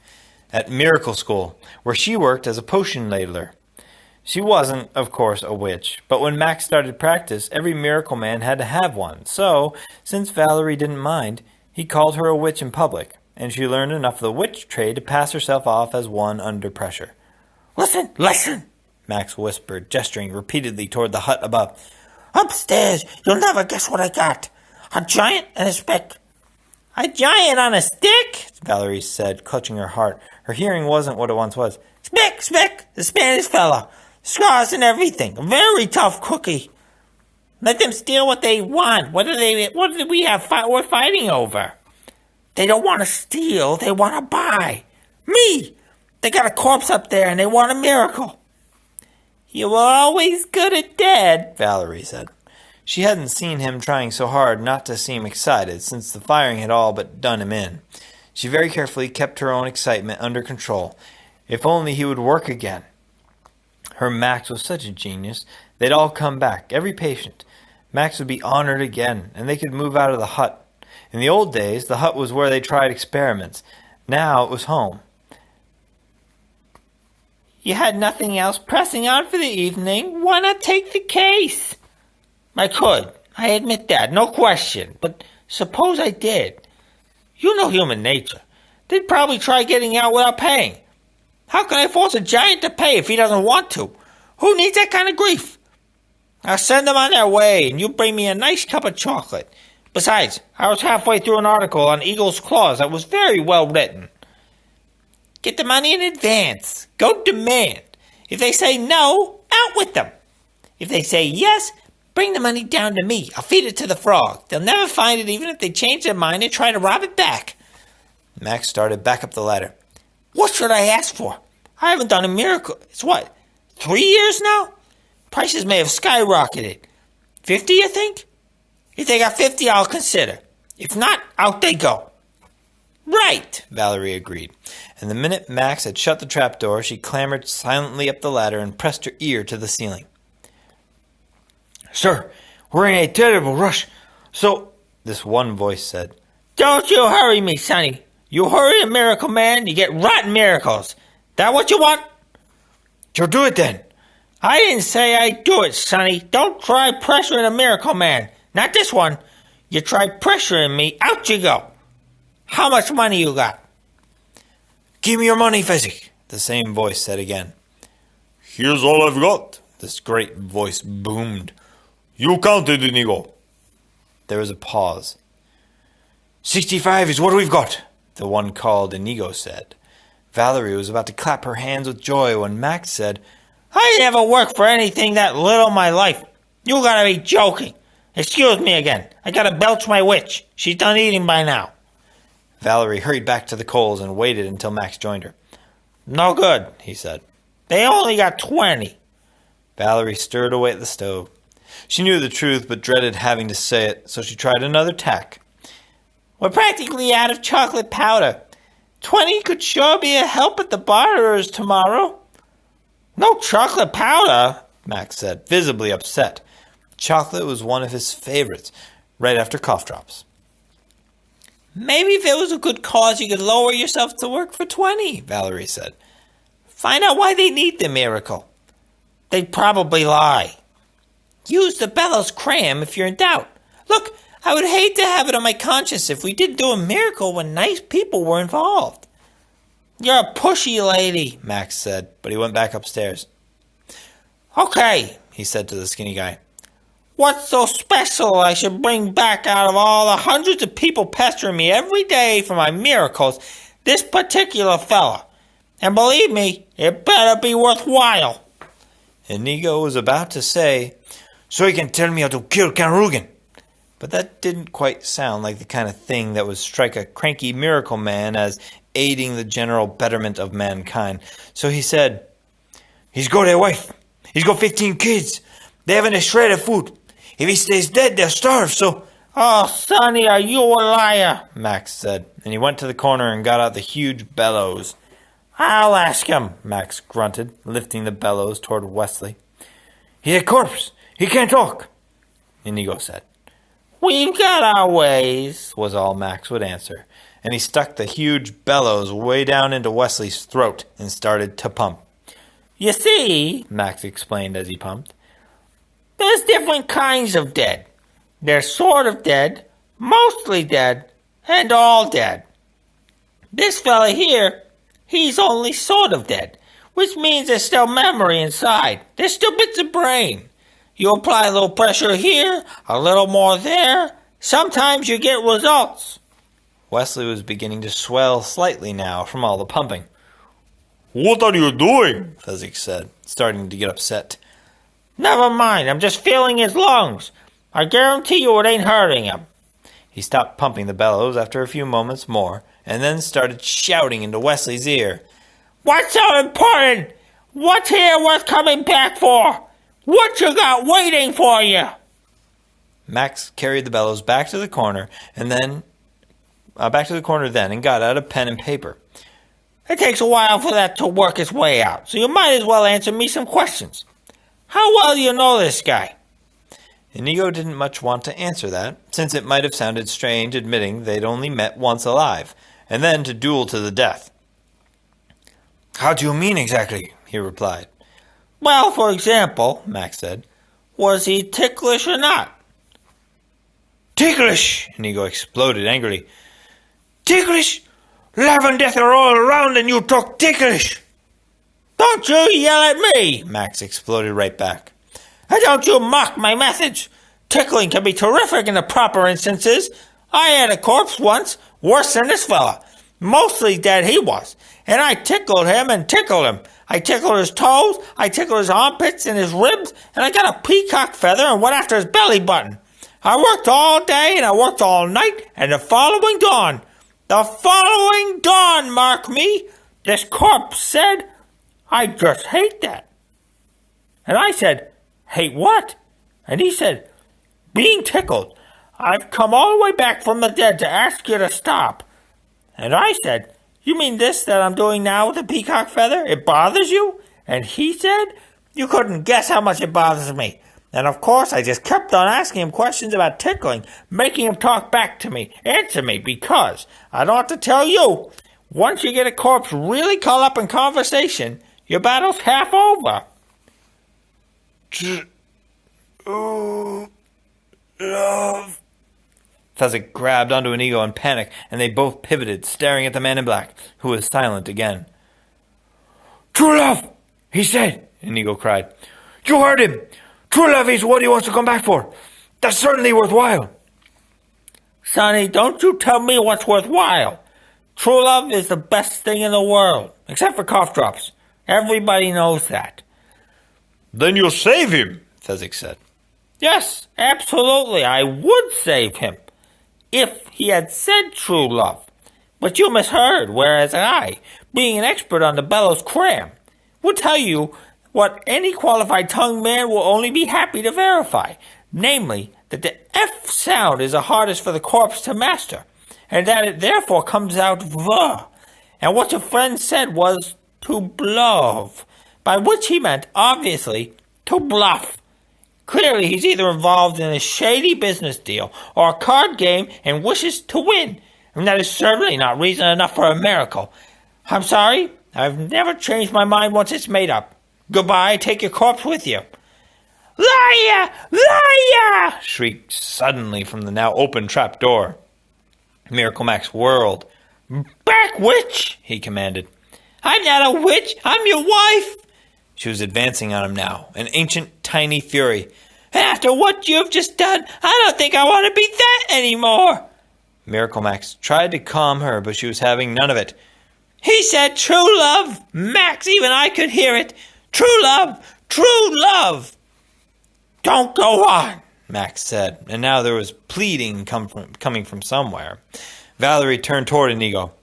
at Miracle School, where she worked as a potion ladler. She wasn't, of course, a witch, but when Max started practice, every miracle man had to have one. So, since Valerie didn't mind, he called her a witch in public, and she learned enough of the witch trade to pass herself off as one under pressure. Listen, listen, Max whispered, gesturing repeatedly toward the hut above. Upstairs, you'll never guess what I got. A giant and a stick. A giant on a stick? Valerie said, clutching her heart. Her hearing wasn't what it once was. Spick, the Spanish fella. Scars and everything. A very tough cookie. Let them steal what they want. What do we have we're fighting over? They don't want to steal. They want to buy. Me. They got a corpse up there and they want a miracle. You were always good at that, Valerie said. She hadn't seen him trying so hard not to seem excited since the firing had all but done him in. She very carefully kept her own excitement under control. If only he would work again. Her Max was such a genius. They'd all come back, every patient. Max would be honored again, and they could move out of the hut. In the old days, the hut was where they tried experiments. Now it was home. You had nothing else pressing on for the evening. Why not take the case? I could. I admit that. No question. But suppose I did. You know human nature. They'd probably try getting out without paying. How can I force a giant to pay if he doesn't want to? Who needs that kind of grief? I'll send them on their way, and you bring me a nice cup of chocolate. Besides, I was halfway through an article on Eagle's Claws that was very well written. Get the money in advance. Go demand. If they say no, out with them. If they say yes, bring the money down to me. I'll feed it to the frog. They'll never find it even if they change their mind and try to rob it back. Max started back up the ladder. What should I ask for? I haven't done a miracle. It's what, 3 years now? Prices may have skyrocketed. 50, you think? If they got 50, I'll consider. If not, out they go. Right, Valerie agreed. And the minute Max had shut the trapdoor, she clambered silently up the ladder and pressed her ear to the ceiling. Sir, we're in a terrible rush, so, this one voice said. Don't you hurry me, Sonny. You hurry a miracle man, you get rotten miracles. That what you want? You do it then. I didn't say I'd do it, Sonny. Don't try pressuring a miracle man. Not this one. You try pressuring me, out you go. How much money you got? Give me your money, Fezzik, the same voice said again. Here's all I've got, This great voice boomed. You counted, Inigo. There was a pause. 65 is what we've got, The one called Inigo said. Valerie was about to clap her hands with joy when Max said, I never worked for anything that little in my life. You gotta be joking. Excuse me again. I gotta belch my witch. She's done eating by now. Valerie hurried back to the coals and waited until Max joined her. No good, he said. They only got 20. Valerie stirred away at the stove. She knew the truth but dreaded having to say it, so she tried another tack. We're practically out of chocolate powder. 20 could sure be a help at the barterers tomorrow. No chocolate powder, Max said, visibly upset. Chocolate was one of his favorites, right after cough drops. Maybe if it was a good cause, you could lower yourself to work for 20, Valerie said. Find out why they need the miracle. They'd probably lie. Use the bellows cram if you're in doubt. Look, I would hate to have it on my conscience if we did do a miracle when nice people were involved. You're a pushy lady, Max said, But he went back upstairs. Okay, he said to the skinny guy. What's so special I should bring back out of all the hundreds of people pestering me every day for my miracles this particular fella? And believe me, it better be worthwhile. Inigo was about to say, so he can tell me how to kill Canrugan. but that didn't quite sound like the kind of thing that would strike a cranky miracle man as aiding the general betterment of mankind. So he said, He's got a wife. He's got 15 kids. They haven't a shred of food. If he stays dead, they'll starve, so... Oh, Sonny, are you a liar? Max said, and he went to the corner and got out the huge bellows. I'll ask him, Max grunted, lifting the bellows toward Wesley. He's a corpse. He can't talk, Inigo said. We've got our ways, was all Max would answer, and he stuck the huge bellows way down into Wesley's throat and started to pump. You see, Max explained as he pumped, there's different kinds of dead. There's sort of dead, mostly dead, and all dead. This fella here, he's only sort of dead, which means there's still memory inside. There's still bits of brain. You apply a little pressure here, a little more there. Sometimes you get results. Wesley was beginning to swell slightly now from all the pumping. What are you doing? Fezzik said, starting to get upset. Never mind, I'm just feeling his lungs. I guarantee you it ain't hurting him. He stopped pumping the bellows after a few moments more, and then started shouting into Wesley's ear. What's so important? What's here worth coming back for? What you got waiting for you? Max carried the bellows back to the corner, then and got out a pen and paper. It takes a while for that to work its way out, so you might as well answer me some questions. How well do you know this guy? Inigo didn't much want to answer that, since it might have sounded strange admitting they'd only met once alive, and then to duel to the death. How do you mean exactly? He replied. Well, for example, Max said, was he ticklish or not? Ticklish! Inigo exploded angrily. Ticklish? Life and death are all around and you talk ticklish! Don't you yell at me! Max exploded right back. And don't you mock my methods! Tickling can be terrific in the proper instances. I had a corpse once, worse than this fella. Mostly dead he was. And I tickled him and tickled him. I tickled his toes, I tickled his armpits and his ribs, and I got a peacock feather and went after his belly button. I worked all day and I worked all night, and the following dawn, mark me, this corpse said, I just hate that. And I said, hate what? And he said, being tickled. I've come all the way back from the dead to ask you to stop. And I said, you mean this that I'm doing now with the peacock feather? It bothers you? And he said, you couldn't guess how much it bothers me. And of course I just kept on asking him questions about tickling, making him talk back to me, answer me, because I don't have to tell you, once you get a corpse really caught up in conversation, Your battle's half over. Love. Fezzik grabbed onto Inigo in panic, and they both pivoted, staring at the man in black, who was silent again. True love, he said, Inigo cried. You heard him. True love is what he wants to come back for. That's certainly worthwhile. Sonny, don't you tell me what's worthwhile. True love is the best thing in the world, except for cough drops. Everybody knows that. Then you'll save him, Fezzik said. Yes, absolutely, I would save him, if he had said true love. But you misheard, whereas I, being an expert on the bellows cram, will tell you what any qualified tongue man will only be happy to verify, namely, that the F sound is the hardest for the corpse to master, and that it therefore comes out V. And what your friend said was to bluff, by which he meant, obviously, to bluff. Clearly, he's either involved in a shady business deal or a card game and wishes to win, and that is certainly not reason enough for a miracle. I'm sorry, I've never changed my mind once it's made up. Goodbye, take your corpse with you. Liar! Liar! Shrieked suddenly from the now open trap door. Miracle Max whirled. Back, witch! He commanded. I'm not a witch, I'm your wife! She was advancing on him now, an ancient, tiny fury. After what you've just done, I don't think I want to be that anymore. Miracle Max tried to calm her, but she was having none of it. He said true love. Max, even I could hear it. True love, true love. Don't go on, Max said, and now there was pleading coming from somewhere. Valerie turned toward Inigo.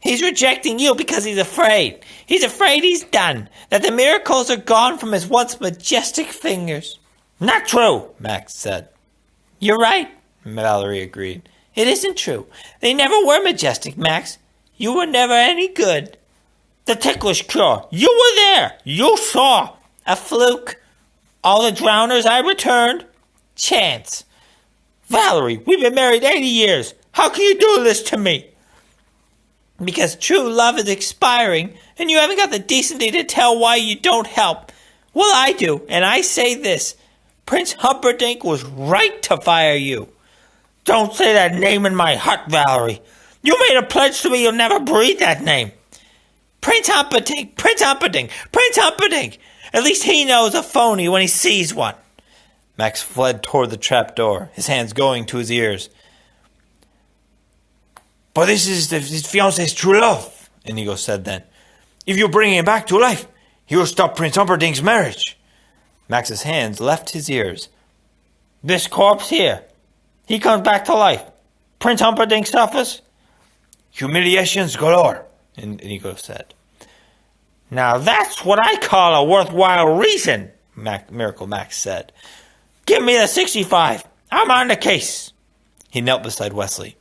He's rejecting you because he's afraid. He's afraid he's done, that the miracles are gone from his once majestic fingers. Not true, Max said. You're right, Valerie agreed. It isn't true. They never were majestic, Max. You were never any good. The ticklish cure. You were there. You saw. A fluke. All the drowners I returned. Chance. Valerie, we've been married 80 years. How can you do this to me? Because true love is expiring, and you haven't got the decency to tell why you don't help. Well, I do, and I say this. Prince Humperdinck was right to fire you. Don't say that name in my hut, Valerie. You made a pledge to me you'll never breathe that name. Prince Humperdinck, Prince Humperdinck, Prince Humperdinck. At least he knows a phony when he sees one. Max fled toward the trap door, his hands going to his ears. But this is his fiancée's true love, Inigo said then. If you bring him back to life, he will stop Prince Humperdinck's marriage. Max's hands left his ears. This corpse here, he comes back to life. Prince Humperdinck suffers? Humiliations galore, Inigo said. Now that's what I call a worthwhile reason, Miracle Max said. Give me the 65. I'm on the case. He knelt beside Wesley.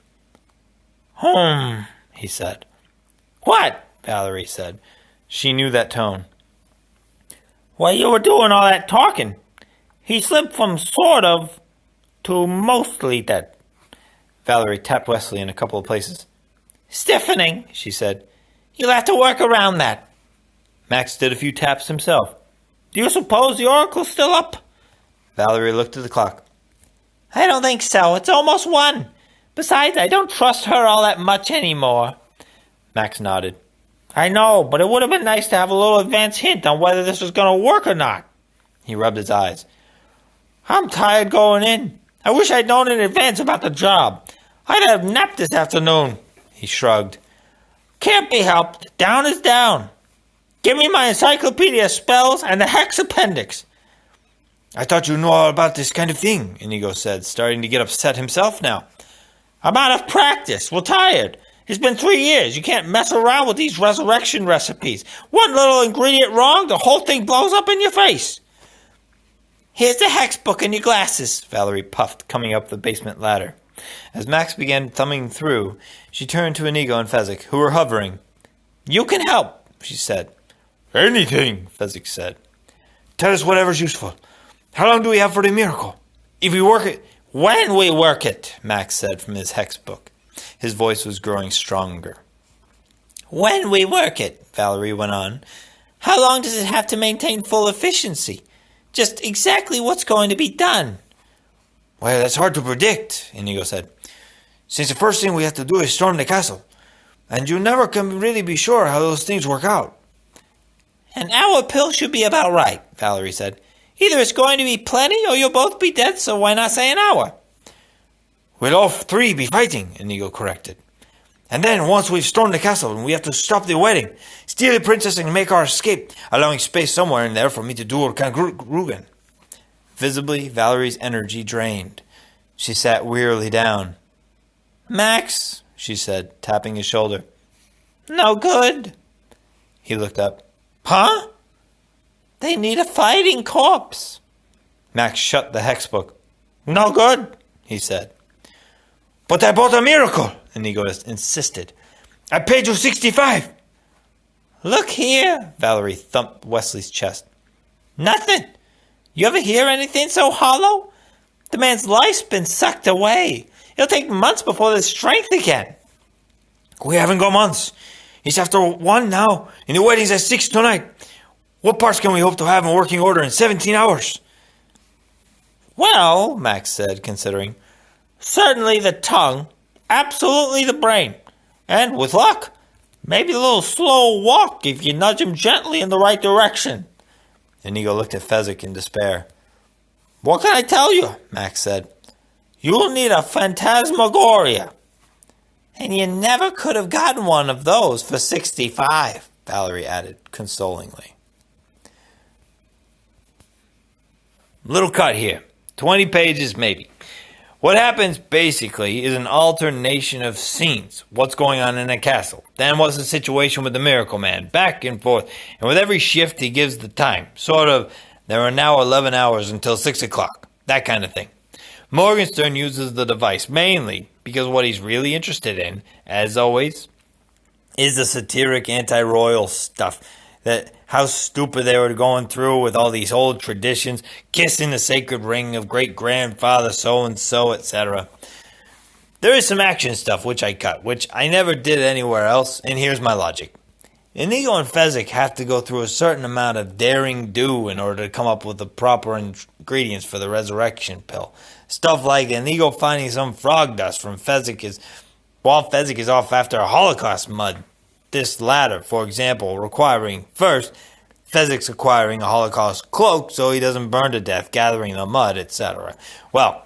He said. What? Valerie said. She knew that tone. While you were doing all that talking, he slipped from sort of to mostly dead. Valerie tapped Wesley in a couple of places. Stiffening, she said. You'll have to work around that. Max did a few taps himself. Do you suppose the oracle's still up? Valerie looked at the clock. I don't think so. It's almost 1. Besides, I don't trust her all that much anymore. Max nodded. I know, but it would have been nice to have a little advance hint on whether this was going to work or not. He rubbed his eyes. I'm tired going in. I wish I'd known in advance about the job. I'd have napped this afternoon. He shrugged. Can't be helped. Down is down. Give me my encyclopedia of spells and the hex appendix. I thought you knew all about this kind of thing, Inigo said, starting to get upset himself now. I'm out of practice. We're tired. It's been 3 years. You can't mess around with these resurrection recipes. One little ingredient wrong, the whole thing blows up in your face. Here's the hex book and your glasses, Valerie puffed, coming up the basement ladder. As Max began thumbing through, she turned to Inigo and Fezzik, who were hovering. You can help, she said. Anything, Fezzik said. Tell us whatever's useful. How long do we have for the miracle? If we work it... When we work it, Max said from his hex book. His voice was growing stronger. When we work it, Valerie went on. How long does it have to maintain full efficiency? Just exactly what's going to be done? Well, that's hard to predict, Inigo said, since the first thing we have to do is storm the castle. And you never can really be sure how those things work out. An hour pill should be about right, Valerie said. Either it's going to be plenty or you'll both be dead, so why not say an hour? We'll all three be fighting, Inigo corrected. And then, once we've stormed the castle and we have to stop the wedding, steal the princess and make our escape, allowing space somewhere in there for me to do Rugen. Visibly, Valerie's energy drained. She sat wearily down. Max, she said, tapping his shoulder. No good. He looked up. Huh? They need a fighting corpse. Max shut the hex book. No good, he said. But I bought a miracle, Inigo insisted. I paid you 65. Look here, Valerie thumped Wesley's chest. Nothing. You ever hear anything so hollow? The man's life's been sucked away. It'll take months before there's strength again. We haven't got months. It's after 1 now, and the wedding's at 6 tonight. What parts can we hope to have in working order in 17 hours? Well, Max said, considering. Certainly the tongue, absolutely the brain, and with luck, maybe a little slow walk if you nudge him gently in the right direction. Inigo looked at Fezzik in despair. What can I tell you? Max said. You'll need a phantasmagoria. And you never could have gotten one of those for 65, Valerie added consolingly. Little cut here. 20 pages maybe. What happens basically is an alternation of scenes. What's going on in a castle. Then what's the situation with the Miracle Man. Back and forth. And with every shift he gives the time. Sort of, there are now 11 hours until 6 o'clock. That kind of thing. Morgenstern uses the device mainly because what he's really interested in, as always, is the satiric anti-royal stuff. That how stupid they were going through with all these old traditions, kissing the sacred ring of great-grandfather so-and-so, etc. There is some action stuff which I cut, which I never did anywhere else, and here's my logic. Inigo and Fezzik have to go through a certain amount of daring do in order to come up with the proper ingredients for the resurrection pill. Stuff like Inigo finding some frog dust from Fezzik while Fezzik is off after a Holocaust mud. This latter, for example, requiring, first, Fezzik's acquiring a Holocaust cloak so he doesn't burn to death gathering the mud, etc. Well,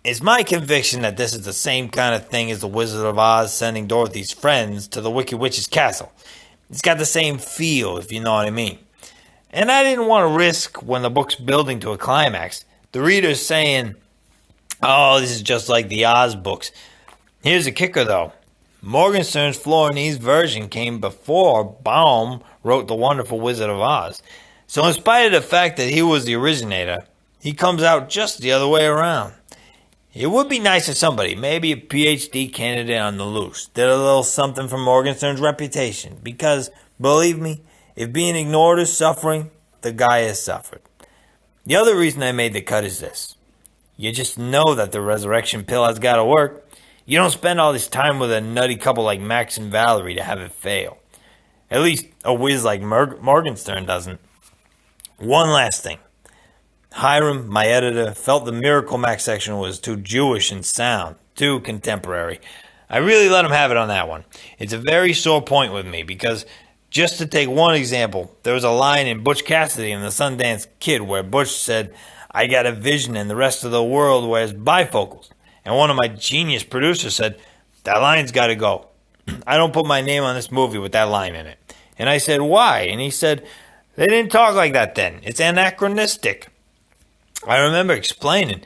it's my conviction that this is the same kind of thing as the Wizard of Oz sending Dorothy's friends to the Wicked Witch's castle. It's got the same feel, if you know what I mean. And I didn't want to risk, when the book's building to a climax, the readers saying, oh, this is just like the Oz books. Here's the kicker, though. Morgenstern's Florinese version came before Baum wrote The Wonderful Wizard of Oz. So in spite of the fact that he was the originator, he comes out just the other way around. It would be nice if somebody, maybe a PhD candidate on the loose, did a little something for Morgenstern's reputation. Because, believe me, if being ignored is suffering, the guy has suffered. The other reason I made the cut is this. You just know that the resurrection pill has got to work. You don't spend all this time with a nutty couple like Max and Valerie to have it fail. At least a whiz like Morgenstern doesn't. One last thing. Hiram, my editor, felt the Miracle Max section was too Jewish and sound, too contemporary. I really let him have it on that one. It's a very sore point with me because, just to take one example, there was a line in Butch Cassidy and the Sundance Kid where Butch said, I got a vision and the rest of the world wears bifocals. And one of my genius producers said, that line's got to go. I don't put my name on this movie with that line in it. And I said, why? And he said, they didn't talk like that then. It's anachronistic. I remember explaining,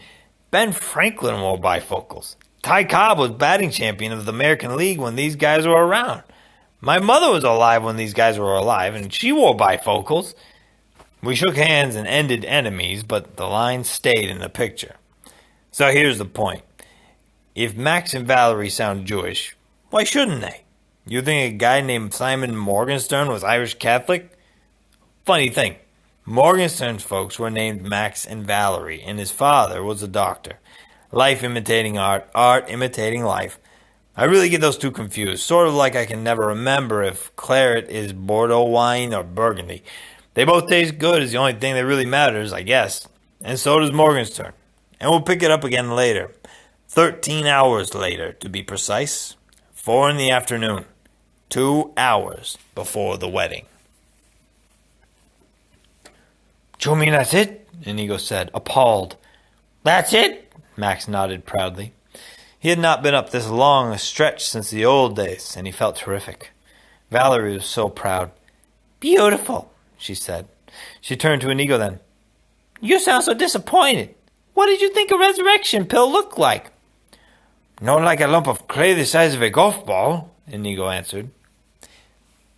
Ben Franklin wore bifocals. Ty Cobb was batting champion of the American League when these guys were around. My mother was alive when these guys were alive, and she wore bifocals. We shook hands and ended enemies, but the line stayed in the picture. So here's the point. If Max and Valerie sound Jewish, why shouldn't they? You think a guy named Simon Morgenstern was Irish Catholic? Funny thing, Morgenstern's folks were named Max and Valerie, and his father was a doctor. Life imitating art, art imitating life. I really get those two confused, sort of like I can never remember if claret is Bordeaux wine or Burgundy. They both taste good is the only thing that really matters, I guess. And so does Morgenstern. And we'll pick it up again later. 13 hours later, to be precise. 4 in the afternoon. 2 hours before the wedding. Do you mean that's it? Inigo said, appalled. That's it? Max nodded proudly. He had not been up this long a stretch since the old days, and he felt terrific. Valerie was so proud. Beautiful, she said. She turned to Inigo then. You sound so disappointed. What did you think a resurrection pill looked like? Not like a lump of clay the size of a golf ball, Inigo answered.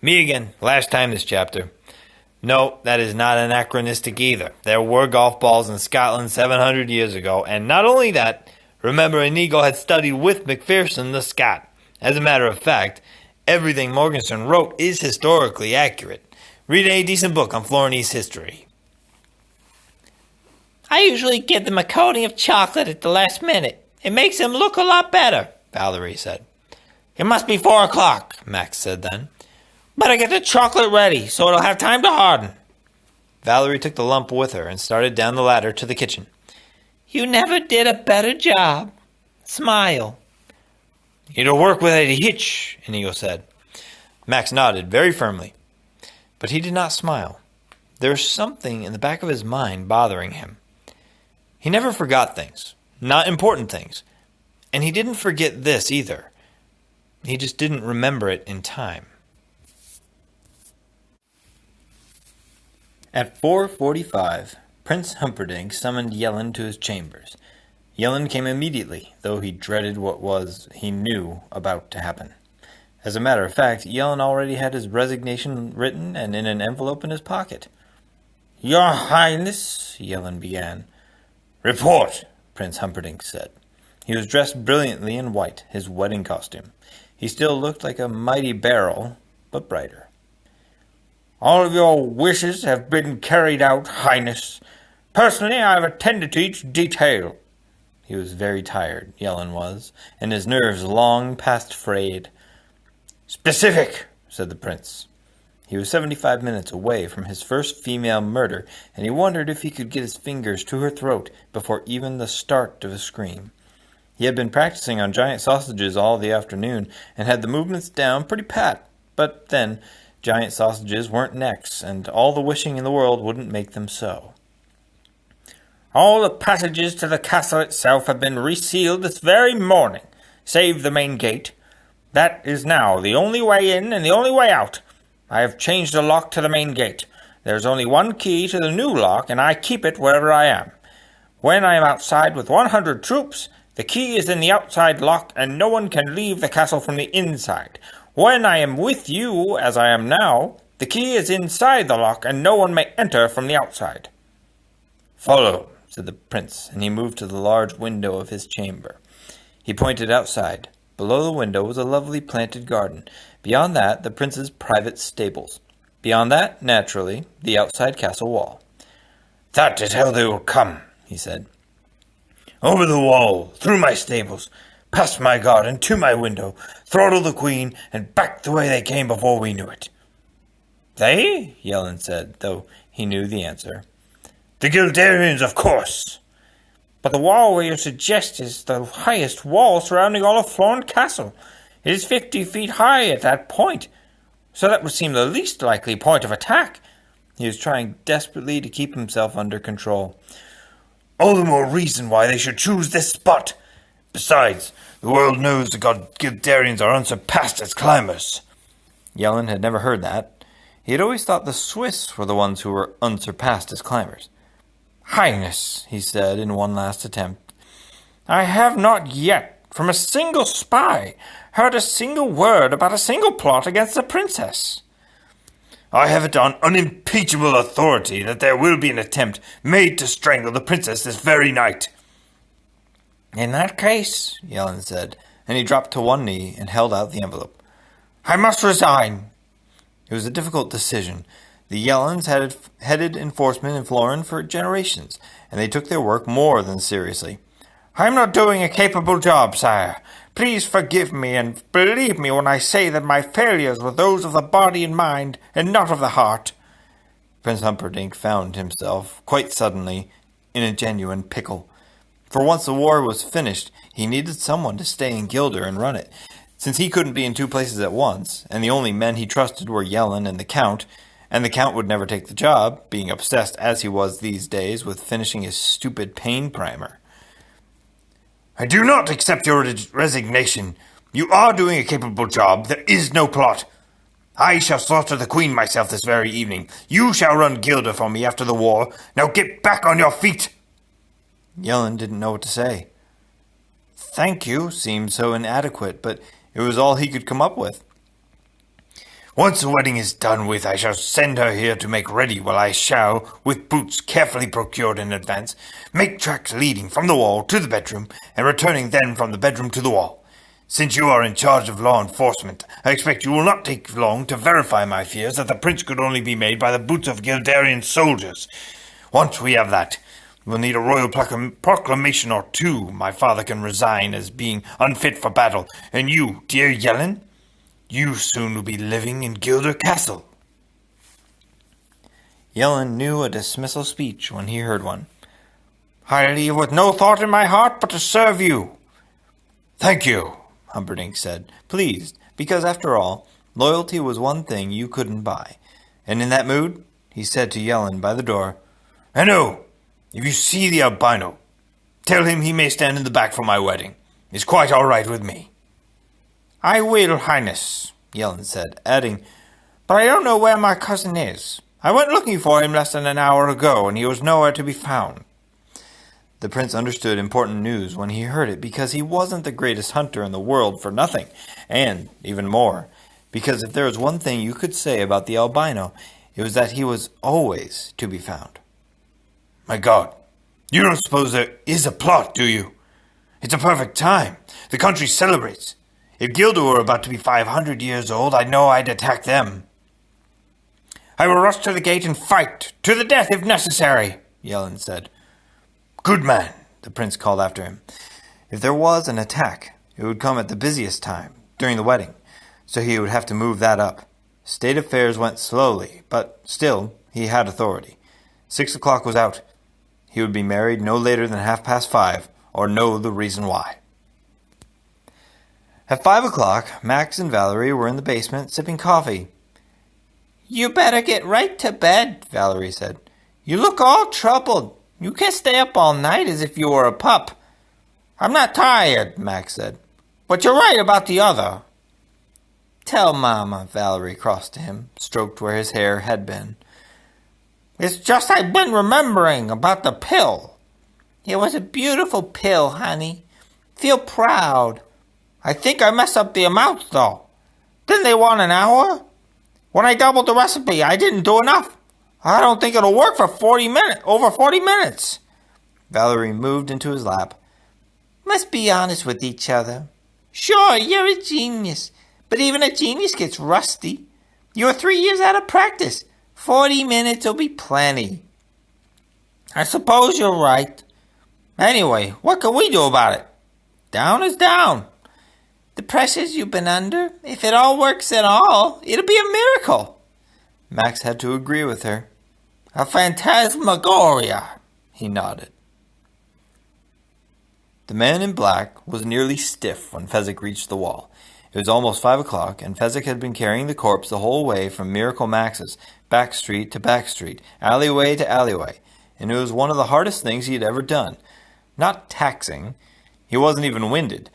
Me again, last time this chapter. No, that is not anachronistic either. There were golf balls in Scotland 700 years ago, and not only that, remember Inigo had studied with Macpherson the Scot. As a matter of fact, everything Morgenstern wrote is historically accurate. Read any decent book on Florinese history. I usually give them a coating of chocolate at the last minute. It makes them look a lot better, Valerie said. It must be 4 o'clock, Max said then. Better get the chocolate ready so it'll have time to harden. Valerie took the lump with her and started down the ladder to the kitchen. You never did a better job. Smile. It'll work without a hitch, Inigo said. Max nodded very firmly. But he did not smile. There was something in the back of his mind bothering him. He never forgot things, not important things. And he didn't forget this either. He just didn't remember it in time. At 4:45, Prince Humperdinck summoned Yellen to his chambers. Yellen came immediately, though he dreaded what he knew about to happen. As a matter of fact, Yellen already had his resignation written and in an envelope in his pocket. Your Highness, Yellen began. Report, Prince Humperdinck said. He was dressed brilliantly in white, his wedding costume. He still looked like a mighty barrel, but brighter. All of your wishes have been carried out, Highness. Personally, I have attended to each detail. He was very tired, Yellen was, and his nerves long past frayed. Specific, said the prince. He was 75 minutes away from his first female murder, and he wondered if he could get his fingers to her throat before even the start of a scream. He had been practicing on giant sausages all the afternoon, and had the movements down pretty pat, but then giant sausages weren't necks, and all the wishing in the world wouldn't make them so. All the passages to the castle itself have been resealed this very morning, save the main gate. That is now the only way in and the only way out. I have changed the lock to the main gate. There is only one key to the new lock, and I keep it wherever I am. When I am outside with 100 troops, the key is in the outside lock, and no one can leave the castle from the inside. When I am with you, as I am now, the key is inside the lock, and no one may enter from the outside. Follow, said the prince, and he moved to the large window of his chamber. He pointed outside. Below the window was a lovely planted garden. Beyond that, the prince's private stables. Beyond that, naturally, the outside castle wall. That is how they will come, he said. Over the wall, through my stables, past my garden, to my window, throttle the queen, and back the way they came before we knew it. They? Yellen said, though he knew the answer. The Guelderians, of course. But the wall where you suggest is the highest wall surrounding all of Florence Castle. It is 50 feet high at that point, so that would seem the least likely point of attack. He was trying desperately to keep himself under control. All the more reason why they should choose this spot. Besides, the world knows the Guelderians are unsurpassed as climbers. Yellen had never heard that. He had always thought the Swiss were the ones who were unsurpassed as climbers. Highness, he said in one last attempt, I have not yet, from a single spy, heard a single word about a single plot against the princess. I have it on unimpeachable authority that there will be an attempt made to strangle the princess this very night. In that case, Yellen said, and he dropped to one knee and held out the envelope. I must resign. It was a difficult decision. The Yellens had headed enforcement in Florin for generations, and they took their work more than seriously. I am not doing a capable job, sire. Please forgive me, and believe me when I say that my failures were those of the body and mind, and not of the heart." Prince Humperdinck found himself, quite suddenly, in a genuine pickle. For once the war was finished, he needed someone to stay in Gilder and run it. Since he couldn't be in two places at once, and the only men he trusted were Yellen and the Count would never take the job, being obsessed as he was these days with finishing his stupid pain primer. "I do not accept your resignation. You are doing a capable job. There is no plot. I shall slaughter the Queen myself this very evening. You shall run Gilder for me after the war. Now get back on your feet." Yellen didn't know what to say. "Thank you" seemed so inadequate, but it was all he could come up with. "Once the wedding is done with, I shall send her here to make ready, while I shall, with boots carefully procured in advance, make tracks leading from the wall to the bedroom, and returning then from the bedroom to the wall. Since you are in charge of law enforcement, I expect you will not take long to verify my fears that the prince could only be made by the boots of Gilderian soldiers. Once we have that, we'll need a royal proclamation or two. My father can resign as being unfit for battle, and you, dear Yellen, you soon will be living in Gilder Castle." Yellen knew a dismissal speech when he heard one. "I leave with no thought in my heart but to serve you." "Thank you," Humperdinck said, pleased, because after all, loyalty was one thing you couldn't buy. And in that mood, he said to Yellen by the door, "And oh, if you see the albino, tell him he may stand in the back for my wedding. It's quite all right with me." "I will, Highness," Yellen said, adding, "but I don't know where my cousin is. I went looking for him less than an hour ago, and he was nowhere to be found." The prince understood important news when he heard it, because he wasn't the greatest hunter in the world for nothing, and, even more, because if there was one thing you could say about the albino, it was that he was always to be found. "My God, you don't suppose there is a plot, do you? It's a perfect time. The country celebrates. If Gilder were about to be 500 years old, I know I'd attack them." "I will rush to the gate and fight, to the death if necessary," Yellen said. "Good man," the prince called after him. If there was an attack, it would come at the busiest time, during the wedding, so he would have to move that up. State affairs went slowly, but still, he had authority. 6 o'clock was out. He would be married no later than 5:30, or know the reason why. At 5 o'clock, Max and Valerie were in the basement sipping coffee. "You better get right to bed," Valerie said. "You look all troubled. You can't stay up all night as if you were a pup." "I'm not tired," Max said. "But you're right about the other." "Tell Mama," Valerie crossed to him, stroked where his hair had been. "It's just I've been remembering about the pill." "It was a beautiful pill, honey. Feel proud. I think I messed up the amount, though. Didn't they want an hour? When I doubled the recipe, I didn't do enough. I don't think it'll work for over 40 minutes. Valerie moved into his lap. "Let's be honest with each other. Sure, you're a genius, but even a genius gets rusty. You're 3 years out of practice. 40 minutes will be plenty." "I suppose you're right. Anyway, what can we do about it? Down is down. The pressures you've been under, if it all works at all, it'll be a miracle." Max had to agree with her. "A phantasmagoria," he nodded. The man in black was nearly stiff when Fezzik reached the wall. It was almost 5 o'clock, and Fezzik had been carrying the corpse the whole way from Miracle Max's, back street to back street, alleyway to alleyway, and it was one of the hardest things he had ever done. Not taxing. He wasn't even winded,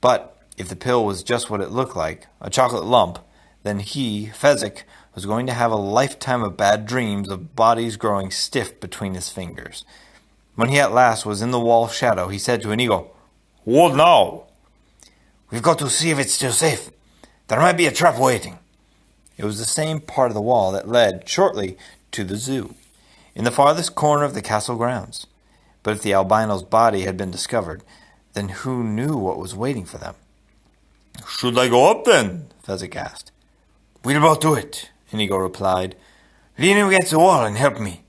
but if the pill was just what it looked like, a chocolate lump, then he, Fezzik, was going to have a lifetime of bad dreams of bodies growing stiff between his fingers. When he at last was in the wall shadow, he said to Inigo, "What now?" "We've got to see if it's still safe. There might be a trap waiting." It was the same part of the wall that led, shortly, to the zoo, in the farthest corner of the castle grounds. But if the albino's body had been discovered, then who knew what was waiting for them? "Should I go up then?" Fezzik asked. "We'll both do it," Inigo replied. "Lean against the wall and help me."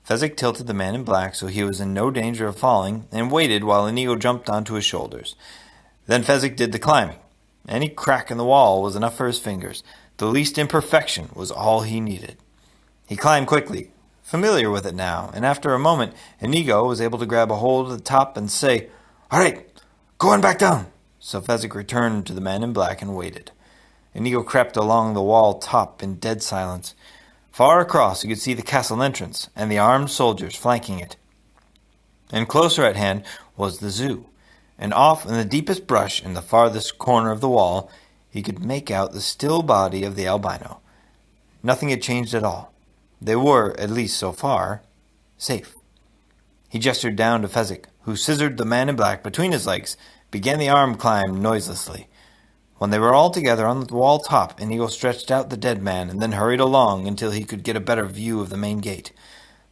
Fezzik tilted the man in black so he was in no danger of falling, and waited while Inigo jumped onto his shoulders. Then Fezzik did the climbing. Any crack in the wall was enough for his fingers. The least imperfection was all he needed. He climbed quickly, familiar with it now, and after a moment, Inigo was able to grab a hold of the top and say, "All right, go on back down." So Fezzik returned to the man in black and waited. Inigo crept along the wall top in dead silence. Far across, he could see the castle entrance and the armed soldiers flanking it. And closer at hand was the zoo, and off in the deepest brush in the farthest corner of the wall, he could make out the still body of the albino. Nothing had changed at all. They were, at least so far, safe. He gestured down to Fezzik, who scissored the man in black between his legs, began the arm climb noiselessly. When they were all together on the wall top, Inigo stretched out the dead man and then hurried along until he could get a better view of the main gate.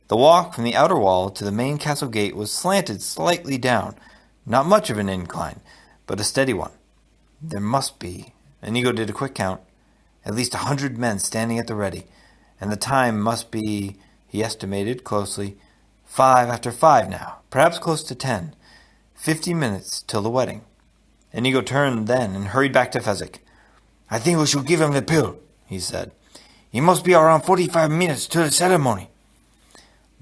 The walk from the outer wall to the main castle gate was slanted slightly down, not much of an incline, but a steady one. There must be, Inigo did a quick count, at least 100 men standing at the ready, and the time must be, he estimated closely, 5 after 5 now, perhaps close to 10. 50 minutes till the wedding. Inigo turned then and hurried back to Fezzik. "I think we should give him the pill," he said. "It must be around 45 minutes to the ceremony."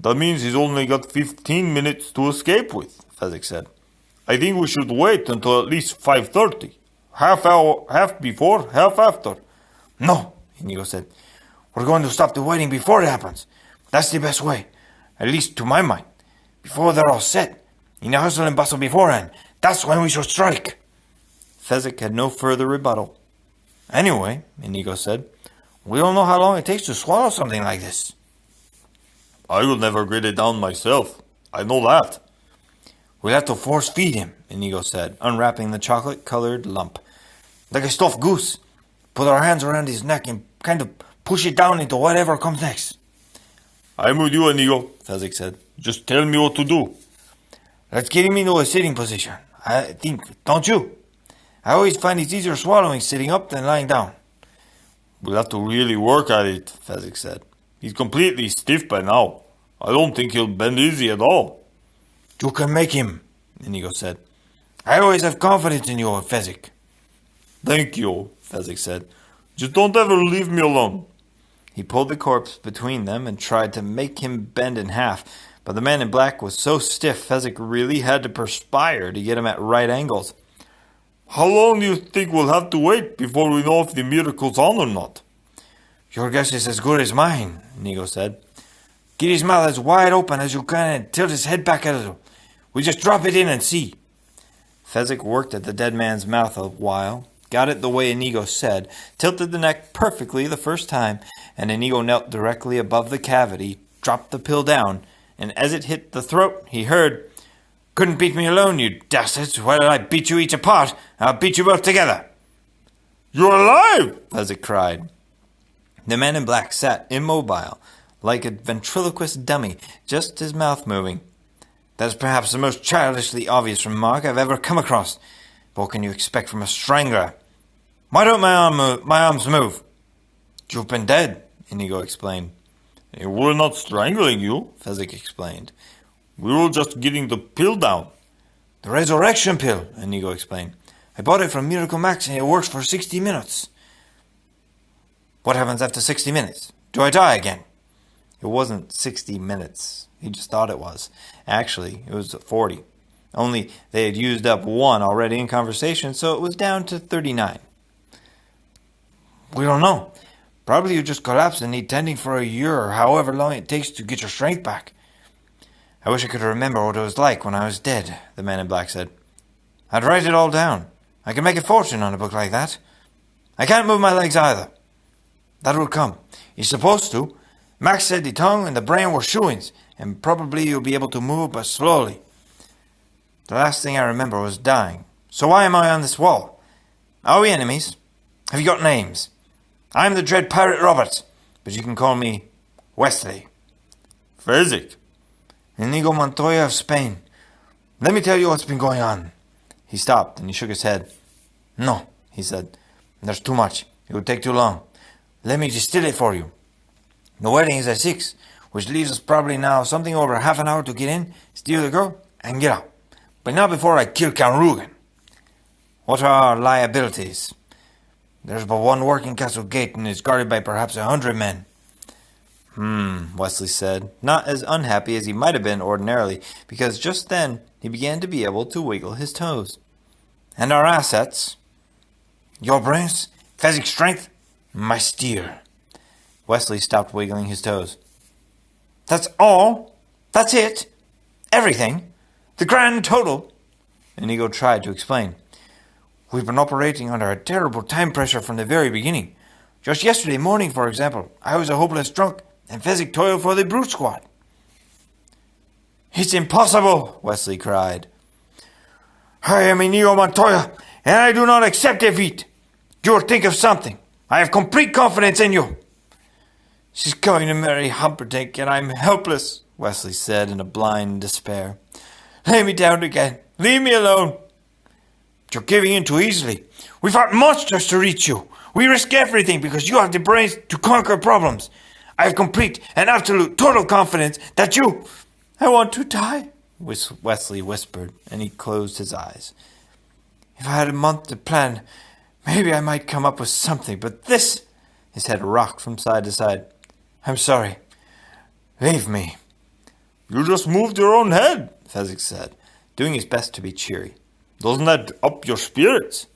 That means he's only got 15 minutes to escape with, Fezzik said. I think we should wait until at least 5:30. Half before, half after. "No," Inigo said. "We're going to stop the wedding before it happens. That's the best way, at least to my mind. Before they're all set, in the hustle and bustle beforehand, that's when we should strike." Fezzik had no further rebuttal. "Anyway," Inigo said, "we don't know how long it takes to swallow something like this." I will never get it down myself. I know that. "We'll have to force feed him," Inigo said, unwrapping the chocolate-colored lump. "Like a stuffed goose. Put our hands around his neck and kind of push it down into whatever comes next." I'm with you, Inigo, Fezzik said. Just tell me what to do. "Let's get him into a sitting position, I think, don't you? I always find it's easier swallowing sitting up than lying down." We'll have to really work at it, Fezzik said. He's completely stiff by now. I don't think he'll bend easy at all. "You can make him," Inigo said. "I always have confidence in you, Fezzik." Thank you, Fezzik said. Just don't ever leave me alone. He pulled the corpse between them and tried to make him bend in half, but the man in black was so stiff Fezzik really had to perspire to get him at right angles. How long do you think we'll have to wait before we know if the miracle's on or not? "Your guess is as good as mine," Inigo said. "Get his mouth as wide open as you can and tilt his head back a little. We just drop it in and see." Fezzik worked at the dead man's mouth a while, got it the way Inigo said, tilted the neck perfectly the first time, and Inigo knelt directly above the cavity, dropped the pill down, and as it hit the throat, he heard, "Couldn't beat me alone, you dastards. Why did I beat you each apart? I'll beat you both together." You're alive! Fezzik cried. The man in black sat immobile, like a ventriloquist dummy, just his mouth moving. "That's perhaps the most childishly obvious remark I've ever come across. But what can you expect from a strangler? Why don't my arms move?" "You've been dead," Inigo explained. We're not strangling you, Fezzik explained. We were just getting the pill down. "The resurrection pill," Inigo explained. "I bought it from Miracle Max and it works for 60 minutes. "What happens after 60 minutes? Do I die again?" It wasn't 60 minutes. He just thought it was. Actually, it was 40. Only they had used up one already in conversation, so it was down to 39. "We don't know. Probably you just collapsed and need tending for a year or however long it takes to get your strength back." "I wish I could remember what it was like when I was dead," the man in black said. "I'd write it all down. I could make a fortune on a book like that. I can't move my legs either." "That will come. He's supposed to. Max said the tongue and the brain were shoo-ins, and probably you'll be able to move, but slowly. The last thing I remember was dying. So why am I on this wall? Are we enemies? Have you got names? I'm the dread pirate Roberts, but you can call me Wesley." Fezzik. "Inigo Montoya of Spain. Let me tell you what's been going on." He stopped and he shook his head. "No," he said. "There's too much. It would take too long. Let me distill it for you. The wedding is at 6, which leaves us probably now something over half an hour to get in, steal the girl, and get out. But not before I kill Count Rugen." What are our liabilities? There's but one working castle gate and is guarded by perhaps 100 men. Wesley said, not as unhappy as he might have been ordinarily, because just then he began to be able to wiggle his toes. And our assets? Your brains? Physic strength? My steer. Wesley stopped wiggling his toes. That's all? That's it? Everything? The grand total? Inigo tried to explain. We've been operating under a terrible time pressure from the very beginning. Just yesterday morning, for example, I was a hopeless drunk, and Fezzik toiled for the brute squad. It's impossible, Wesley cried. I am Inigo Montoya, and I do not accept defeat. You will think of something. I have complete confidence in you. She's going to marry Humperdinck, and I'm helpless, Wesley said in a blind despair. Lay me down again. Leave me alone. You're giving in too easily. We fought monsters to reach you. We risk everything because you have the brains to conquer problems. I have complete and absolute total confidence that you... I want to die, Wesley whispered, and he closed his eyes. If I had a month to plan, maybe I might come up with something, but this... His head rocked from side to side. I'm sorry. Leave me. You just moved your own head, Fezzik said, doing his best to be cheery. Doesn't that up your spirits?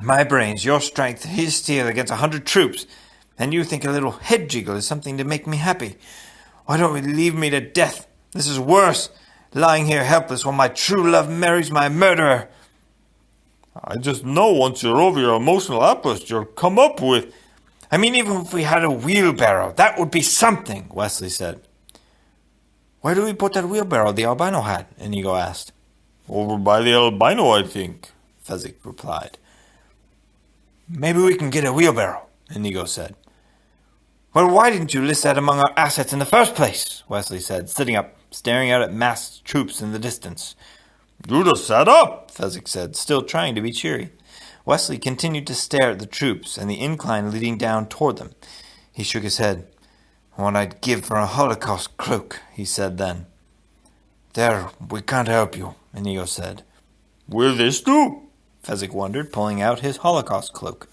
My brains, your strength, his steel against 100 troops, and you think a little head jiggle is something to make me happy. Why don't we leave me to death? This is worse, lying here helpless while my true love marries my murderer. I just know once you're over your emotional outburst, you'll come up with... I mean, even if we had a wheelbarrow, that would be something, Wesley said. Where do we put that wheelbarrow the albino had? Inigo asked. Over by the albino, I think, Fezzik replied. Maybe we can get a wheelbarrow, Inigo said. Well, why didn't you list that among our assets in the first place? Wesley said, sitting up, staring out at massed troops in the distance. You just sat up, Fezzik said, still trying to be cheery. Wesley continued to stare at the troops and the incline leading down toward them. He shook his head. What I'd give for a Holocaust cloak, he said then. There, we can't help you, Inigo said. Will this do? Fezzik wondered, pulling out his Holocaust cloak.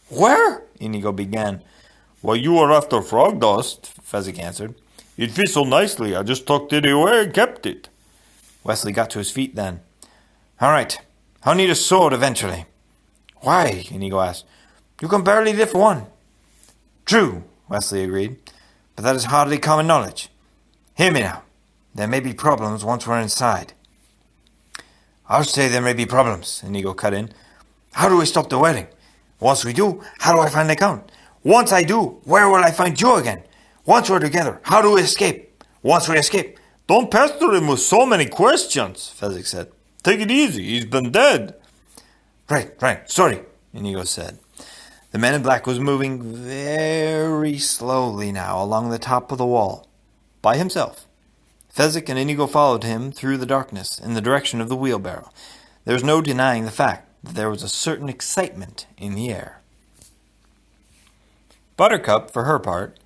Where? Inigo began. Why, you were after frog dust, Fezzik answered. It fits so nicely, I just tucked it away and kept it. Wesley got to his feet then. All right, I'll need a sword eventually. Why? Inigo asked. You can barely lift one. True, Wesley agreed, but that is hardly common knowledge. Hear me now. There may be problems once we're inside. I'll say there may be problems, Inigo cut in. How do we stop the wedding? Once we do, how do I find the Count? Once I do, where will I find you again? Once we're together, how do we escape? Once we escape... Don't pester him with so many questions, Fezzik said. Take it easy, he's been dead. Right, sorry, Inigo said. The man in black was moving very slowly now along the top of the wall, by himself. Fezzik and Inigo followed him through the darkness in the direction of the wheelbarrow. There was no denying the fact that there was a certain excitement in the air. Buttercup, for her part,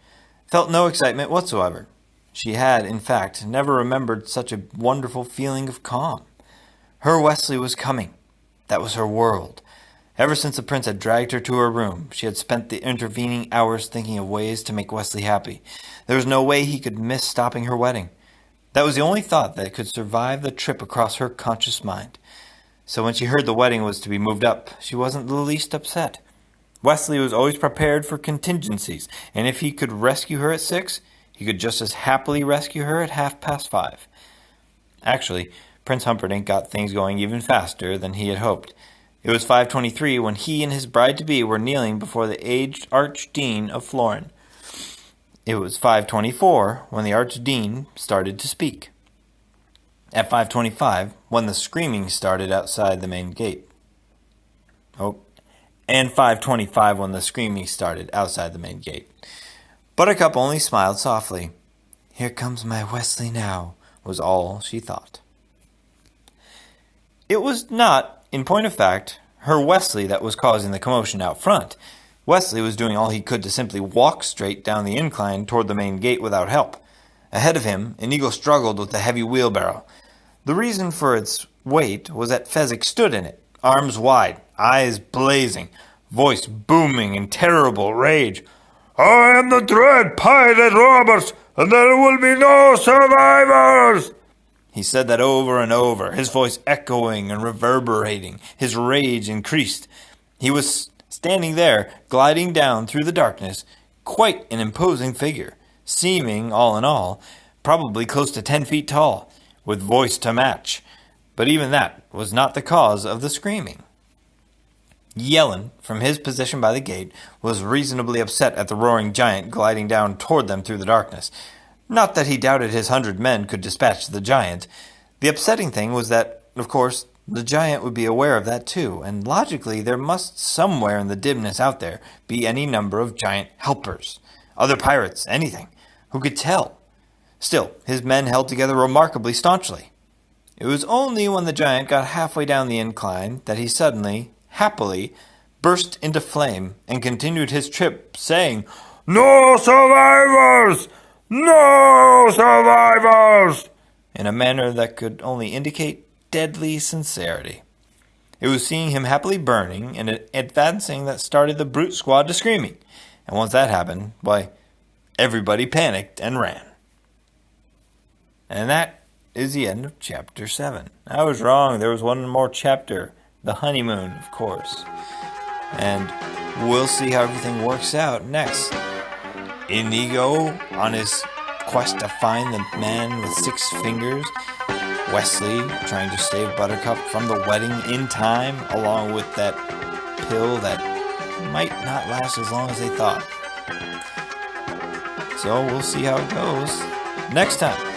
felt no excitement whatsoever. She had, in fact, never remembered such a wonderful feeling of calm. Her Wesley was coming. That was her world. Ever since the prince had dragged her to her room, she had spent the intervening hours thinking of ways to make Wesley happy. There was no way he could miss stopping her wedding. That was the only thought that could survive the trip across her conscious mind. So when she heard the wedding was to be moved up, she wasn't the least upset. Wesley was always prepared for contingencies, and if he could rescue her at 6, he could just as happily rescue her at 5:30. Actually, Prince Humperdinck got things going even faster than he had hoped. It was 5:23 when he and his bride-to-be were kneeling before the aged Archdean of Florin. It was 5:24 when the Archdean started to speak. At 5:25, when the screaming started outside the main gate. And 5:25 when the screaming started outside the main gate. Buttercup only smiled softly. Here comes my Wesley now, was all she thought. It was not, in point of fact, her Wesley that was causing the commotion out front. Wesley was doing all he could to simply walk straight down the incline toward the main gate without help. Ahead of him, Inigo struggled with the heavy wheelbarrow. The reason for its weight was that Fezzik stood in it, arms wide, eyes blazing, voice booming in terrible rage. I am the dread pirate Roberts, and there will be no survivors! He said that over and over, his voice echoing and reverberating. His rage increased. He was standing there, gliding down through the darkness, quite an imposing figure, seeming, all in all, probably close to 10 feet tall, with voice to match. But even that was not the cause of the screaming. Yellen, from his position by the gate, was reasonably upset at the roaring giant gliding down toward them through the darkness. Not that he doubted his 100 men could dispatch the giant. The upsetting thing was that, of course, the giant would be aware of that too, and logically there must somewhere in the dimness out there be any number of giant helpers, other pirates, anything, who could tell. Still, his men held together remarkably staunchly. It was only when the giant got halfway down the incline that he suddenly, happily, burst into flame and continued his trip, saying, No survivors! No survivors! in a manner that could only indicate deadly sincerity. It was seeing him happily burning and advancing that started the brute squad to screaming, and once that happened, why, everybody panicked and ran. And that is the end of chapter 7. I was wrong, there was one more chapter. The honeymoon, of course. And we'll see how everything works out next. Inigo on his quest to find the man with 6 fingers. Wesley trying to save Buttercup from the wedding in time, along with that pill that might not last as long as they thought. So we'll see how it goes next time.